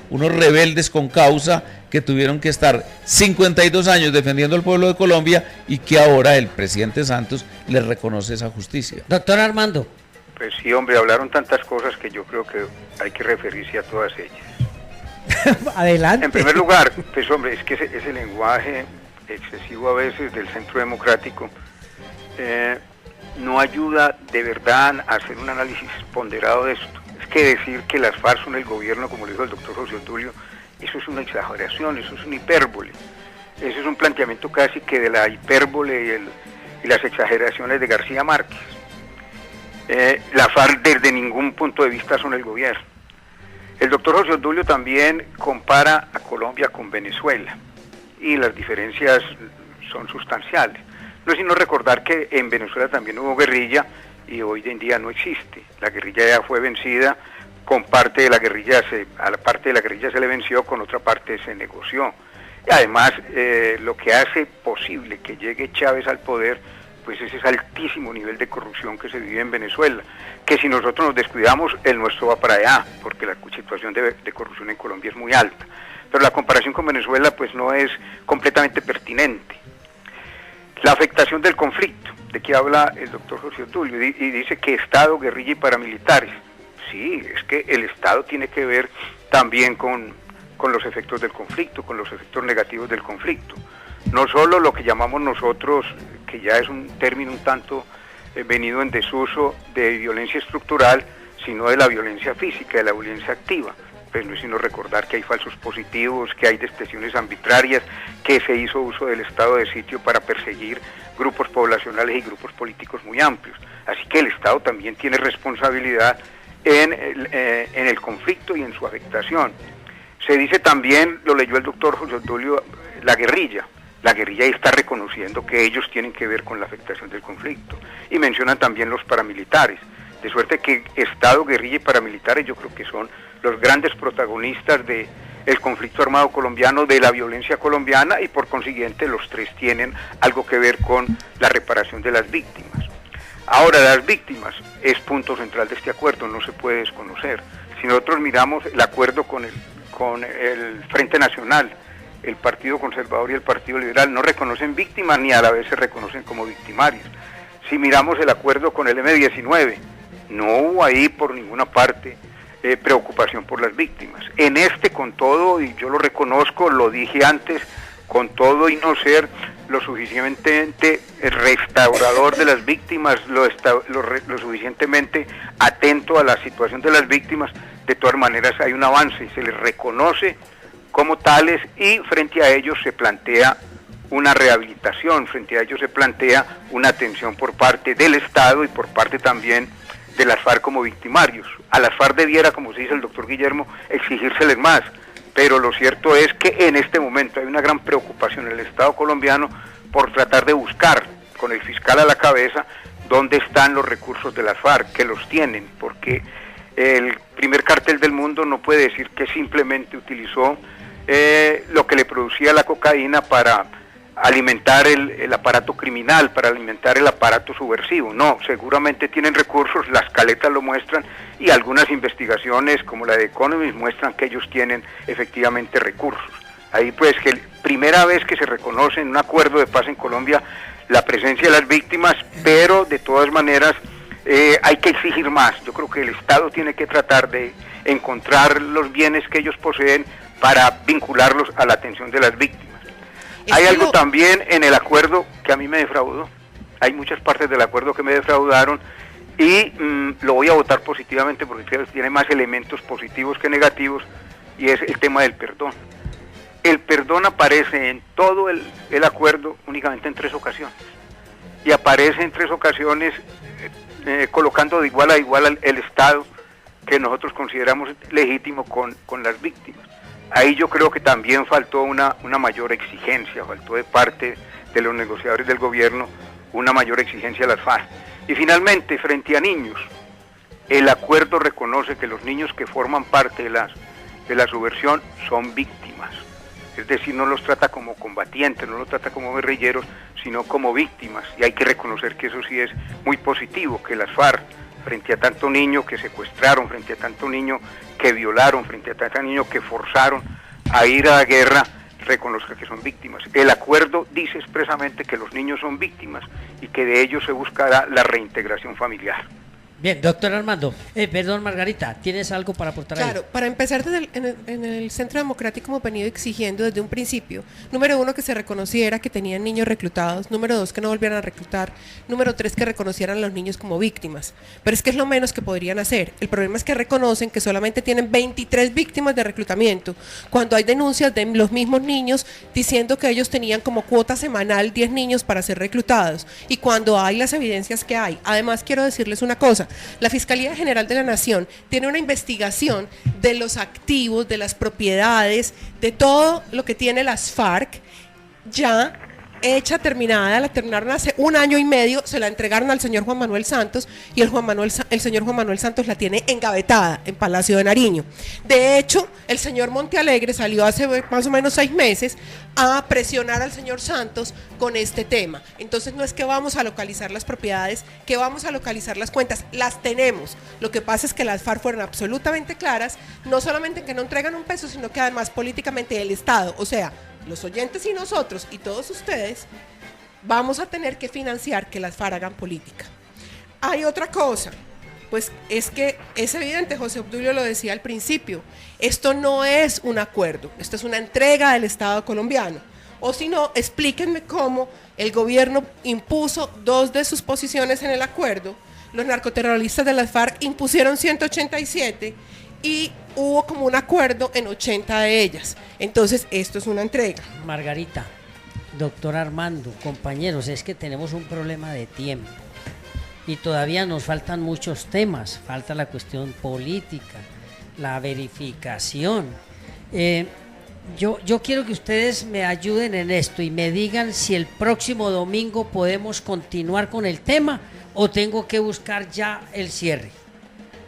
E: unos rebeldes con causa que tuvieron que estar 52 años defendiendo al pueblo de Colombia y que ahora el presidente Santos les reconoce esa justicia.
B: Doctor Armando.
F: Pues sí, hombre, hablaron tantas cosas que yo creo que hay que referirse a todas ellas.
B: Adelante.
F: En primer lugar, pues hombre, es que ese lenguaje excesivo a veces del Centro Democrático no ayuda de verdad a hacer un análisis ponderado de esto. Es que decir que las FARC son el gobierno, como le dijo el doctor José Obdulio, eso es una exageración, eso es una hipérbole. Eso es un planteamiento casi que de la hipérbole y las exageraciones de García Márquez. La FARC desde ningún punto de vista son el gobierno. El doctor José Obdulio también compara a Colombia con Venezuela y las diferencias son sustanciales. No es sino recordar que en Venezuela también hubo guerrilla y hoy en día no existe. La guerrilla ya fue vencida, con parte de la guerrilla a la parte de la guerrilla se le venció, con otra parte se negoció. Y además lo que hace posible que llegue Chávez al poder pues ese altísimo nivel de corrupción que se vive en Venezuela, que si nosotros nos descuidamos, el nuestro va para allá, porque la situación de corrupción en Colombia es muy alta. Pero la comparación con Venezuela pues no es completamente pertinente. La afectación del conflicto, de que habla el doctor José Obdulio, y dice que Estado, guerrilla y paramilitares. Sí, es que el Estado tiene que ver también con los efectos del conflicto, con los efectos negativos del conflicto. No solo lo que llamamos nosotros, que ya es un término un tanto venido en desuso, de violencia estructural, sino de la violencia física, de la violencia activa. Pues no es sino recordar que hay falsos positivos, que hay detenciones arbitrarias, que se hizo uso del estado de sitio para perseguir grupos poblacionales y grupos políticos muy amplios. Así que el Estado también tiene responsabilidad en el conflicto y en su afectación. Se dice también, lo leyó el doctor José Obdulio, la guerrilla. La guerrilla está reconociendo que ellos tienen que ver con la afectación del conflicto. Y mencionan también los paramilitares. De suerte que Estado, guerrilla y paramilitares yo creo que son los grandes protagonistas del conflicto armado colombiano, de la violencia colombiana, y por consiguiente los tres tienen algo que ver con la reparación de las víctimas. Ahora, las víctimas es punto central de este acuerdo, no se puede desconocer. Si nosotros miramos el acuerdo con el Frente Nacional, el Partido Conservador y el Partido Liberal no reconocen víctimas ni a la vez se reconocen como victimarios. Si miramos el acuerdo con el M-19, no hubo ahí por ninguna parte preocupación por las víctimas. En este, con todo, y yo lo reconozco, lo dije antes, con todo y no ser lo suficientemente restaurador de las víctimas, lo suficientemente atento a la situación de las víctimas, de todas maneras hay un avance, se les reconoce como tales y frente a ellos se plantea una rehabilitación, frente a ello se plantea una atención por parte del Estado y por parte también de las FARC como victimarios. A las FARC debiera, como se dice el doctor Guillermo, exigírseles más, pero lo cierto es que en este momento hay una gran preocupación en el Estado colombiano por tratar de buscar, con el fiscal a la cabeza, dónde están los recursos de las FARC, que los tienen, porque el primer cártel del mundo no puede decir que simplemente utilizó lo que le producía la cocaína para alimentar el aparato criminal, para alimentar el aparato subversivo. No, seguramente tienen recursos, las caletas lo muestran y algunas investigaciones como la de Economist muestran que ellos tienen efectivamente recursos. Ahí pues que primera vez que se reconoce en un acuerdo de paz en Colombia la presencia de las víctimas, pero de todas maneras hay que exigir más. Yo creo que el Estado tiene que tratar de encontrar los bienes que ellos poseen para vincularlos a la atención de las víctimas. Hay algo también en el acuerdo que a mí me defraudó. Hay muchas partes del acuerdo que me defraudaron y lo voy a votar positivamente porque creo que tiene más elementos positivos que negativos, y es el tema del perdón. El perdón aparece en todo el acuerdo únicamente en 3 ocasiones. Y aparece en 3 ocasiones colocando de igual a igual el Estado que nosotros consideramos legítimo con las víctimas. Ahí yo creo que también faltó una mayor exigencia, faltó de parte de los negociadores del gobierno una mayor exigencia a las FARC. Y finalmente, frente a niños, el acuerdo reconoce que los niños que forman parte de la subversión son víctimas. Es decir, no los trata como combatientes, no los trata como guerrilleros, sino como víctimas. Y hay que reconocer que eso sí es muy positivo, que las FARC, frente a tanto niño que secuestraron, frente a tanto niño que violaron, frente a tanto niño que forzaron a ir a la guerra, reconozca que son víctimas. El acuerdo dice expresamente que los niños son víctimas y que de ellos se buscará la reintegración familiar.
B: Bien, doctor Armando, perdón Margarita, ¿tienes algo para aportar ahí?
D: Claro, para empezar, en el Centro Democrático hemos venido exigiendo desde un principio, número 1, que se reconociera que tenían niños reclutados, número 2, que no volvieran a reclutar, número 3, que reconocieran a los niños como víctimas. Pero es que es lo menos que podrían hacer. El problema es que reconocen que solamente tienen 23 víctimas de reclutamiento, cuando hay denuncias de los mismos niños diciendo que ellos tenían como cuota semanal 10 niños para ser reclutados, y cuando hay las evidencias que hay. Además, quiero decirles una cosa. La Fiscalía General de la Nación tiene una investigación de los activos, de las propiedades, de todo lo que tiene las FARC, ya hecha, terminada, la terminaron hace 1 año y medio, se la entregaron al señor Juan Manuel Santos, y el señor Juan Manuel Santos la tiene engavetada en Palacio de Nariño. De hecho, el señor Montealegre salió hace más o menos 6 meses a presionar al señor Santos con este tema. Entonces no es que vamos a localizar las propiedades, que vamos a localizar las cuentas, las tenemos. Lo que pasa es que las FARC fueron absolutamente claras, no solamente en que no entregan un peso, sino que además políticamente el Estado, o sea, los oyentes y nosotros y todos ustedes, vamos a tener que financiar que las FARC hagan política. Hay otra cosa, pues es que es evidente, José Obdulio lo decía al principio, esto no es un acuerdo, esto es una entrega del Estado colombiano. O si no, explíquenme cómo el gobierno impuso 2 de sus posiciones en el acuerdo, los narcoterroristas de las FARC impusieron 187 y hubo como un acuerdo en 80 de ellas. Entonces, esto es una entrega.
B: Margarita, doctor Armando, compañeros, es que tenemos un problema de tiempo y todavía nos faltan muchos temas. Falta la cuestión política, la verificación. Yo quiero que ustedes me ayuden en esto y me digan si el próximo domingo podemos continuar con el tema o tengo que buscar ya el cierre.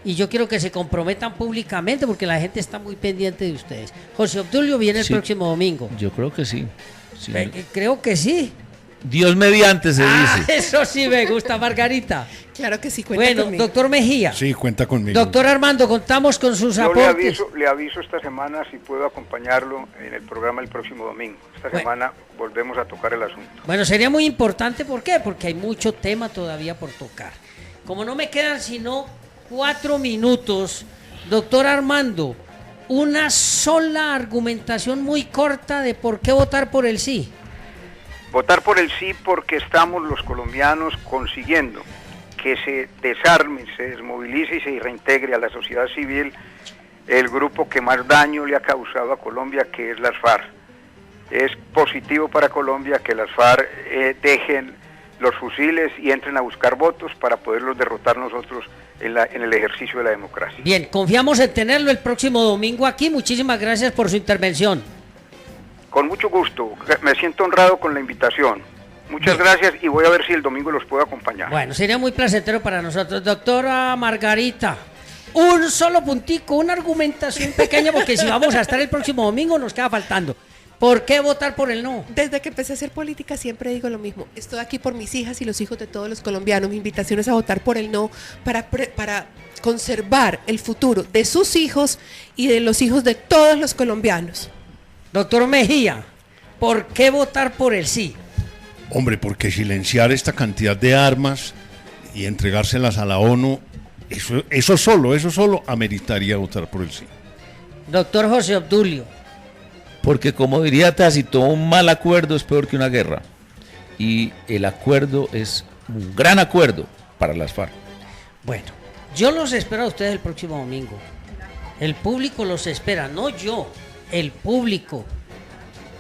B: Y yo quiero que se comprometan públicamente porque la gente está muy pendiente de ustedes. José Obdulio viene el próximo domingo.
E: Yo creo que sí.
B: Creo que sí.
E: Dios mediante se dice.
B: Eso sí me gusta, Margarita.
D: Claro que sí, cuenta conmigo.
B: Bueno, doctor Mejía.
C: Sí, cuenta conmigo.
B: Doctor Armando, contamos con sus
F: Yo
B: aportes.
F: le aviso esta semana si puedo acompañarlo en el programa el próximo domingo. Esta semana volvemos a tocar el asunto.
B: Bueno, sería muy importante, ¿por qué? Porque hay mucho tema todavía por tocar. Como no me quedan sino 4 minutos, doctor Armando, una sola argumentación muy corta de por qué votar por el sí.
F: Votar por el sí porque estamos los colombianos consiguiendo que se desarme, se desmovilice y se reintegre a la sociedad civil el grupo que más daño le ha causado a Colombia, que es las FARC. es positivo para Colombia que las FARC dejen los fusiles y entren a buscar votos para poderlos derrotar nosotros en el ejercicio de la democracia.
B: Bien, confiamos en tenerlo el próximo domingo aquí. Muchísimas gracias por su intervención.
F: Con mucho gusto, me siento honrado con la invitación. Muchas gracias y voy a ver si el domingo los puedo acompañar.
B: Bueno, sería muy placentero para nosotros. Doctora Margarita, un solo puntico, una argumentación pequeña, porque si vamos a estar el próximo domingo nos queda faltando. ¿Por qué votar por el no?
D: Desde que empecé a hacer política siempre digo lo mismo. Estoy aquí por mis hijas y los hijos de todos los colombianos. Mi invitación es a votar por el no para conservar el futuro de sus hijos y de los hijos de todos los colombianos.
B: Doctor Mejía, ¿por qué votar por el sí?
C: Hombre, porque silenciar esta cantidad de armas y entregárselas a la ONU, eso solo ameritaría votar por el sí.
B: Doctor José Obdulio.
E: Porque como diría Tácito, un mal acuerdo es peor que una guerra. Y el acuerdo es un gran acuerdo para las FARC.
B: Bueno, yo los espero a ustedes el próximo domingo. El público los espera, no yo, el público.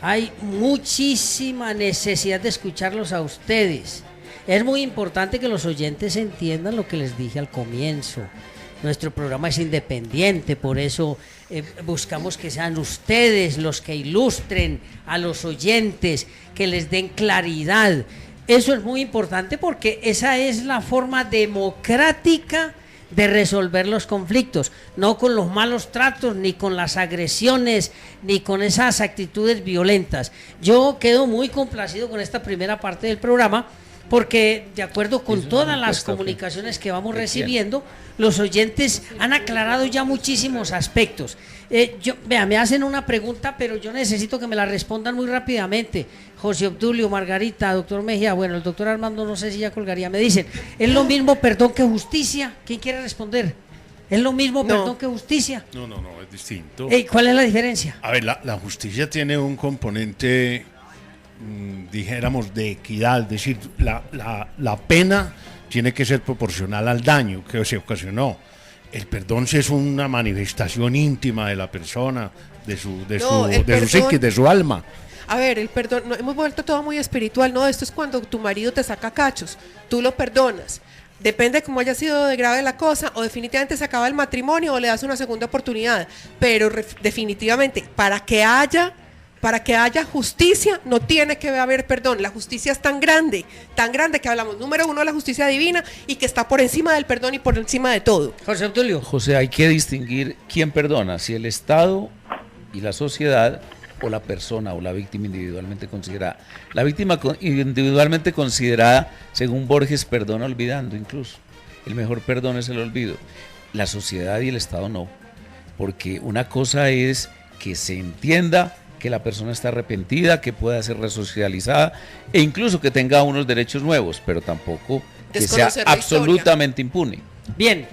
B: Hay muchísima necesidad de escucharlos a ustedes. Es muy importante que los oyentes entiendan lo que les dije al comienzo. Nuestro programa es independiente, por eso buscamos que sean ustedes los que ilustren a los oyentes, que les den claridad. Eso es muy importante porque esa es la forma democrática de resolver los conflictos, no con los malos tratos, ni con las agresiones, ni con esas actitudes violentas. Yo quedo muy complacido con esta primera parte del programa, porque de acuerdo con todas las comunicaciones que vamos recibiendo, los oyentes han aclarado ya muchísimos aspectos. Me hacen una pregunta, pero yo necesito que me la respondan muy rápidamente. José Obdulio, Margarita, doctor Mejía, bueno, el doctor Armando no sé si ya colgaría. Me dicen, ¿es lo mismo perdón que justicia? ¿Quién quiere responder? ¿Es lo mismo perdón que justicia?
C: No, es distinto.
B: ¿Cuál es la diferencia?
C: A ver, la justicia tiene un componente, dijéramos, de equidad, es decir, la pena tiene que ser proporcional al daño que se ocasionó. El perdón es una manifestación íntima de la persona, de su psique, de su alma.
D: A ver, el perdón, hemos vuelto todo muy espiritual, ¿no? Esto es cuando tu marido te saca cachos, tú lo perdonas. Depende de cómo haya sido de grave la cosa, o definitivamente se acaba el matrimonio o le das una segunda oportunidad. Pero definitivamente, para que haya justicia, no tiene que haber perdón. La justicia es tan grande que hablamos, número uno, de la justicia divina, y que está por encima del perdón y por encima de todo.
B: José Obdulio.
E: José, hay que distinguir quién perdona, si el Estado y la sociedad, o la persona o la víctima individualmente considerada. La víctima individualmente considerada, según Borges, perdona olvidando incluso. El mejor perdón es el olvido. La sociedad y el Estado no, porque una cosa es que se entienda que la persona está arrepentida, que pueda ser resocializada e incluso que tenga unos derechos nuevos, pero tampoco que sea absolutamente impune.
B: Bien,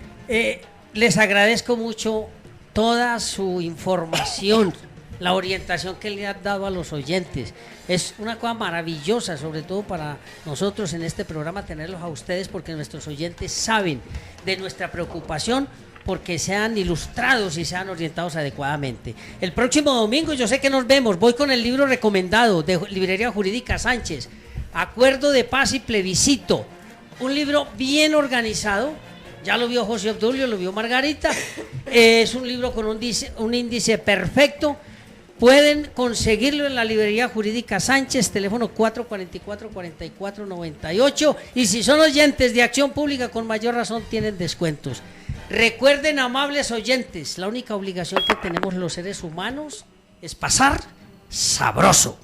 B: les agradezco mucho toda su información, la orientación que le han dado a los oyentes. Es una cosa maravillosa, sobre todo para nosotros en este programa, tenerlos a ustedes, porque nuestros oyentes saben de nuestra preocupación porque sean ilustrados y sean orientados adecuadamente. El próximo domingo yo sé que nos vemos, voy con el libro recomendado de Librería Jurídica Sánchez, Acuerdo de Paz y Plebiscito, un libro bien organizado, ya lo vio José Obdulio, lo vio Margarita, es un libro con un índice perfecto. Pueden conseguirlo en la Librería Jurídica Sánchez, teléfono 444-4498, y si son oyentes de Acción Pública, con mayor razón tienen descuentos. Recuerden, amables oyentes, la única obligación que tenemos los seres humanos es pasar sabroso.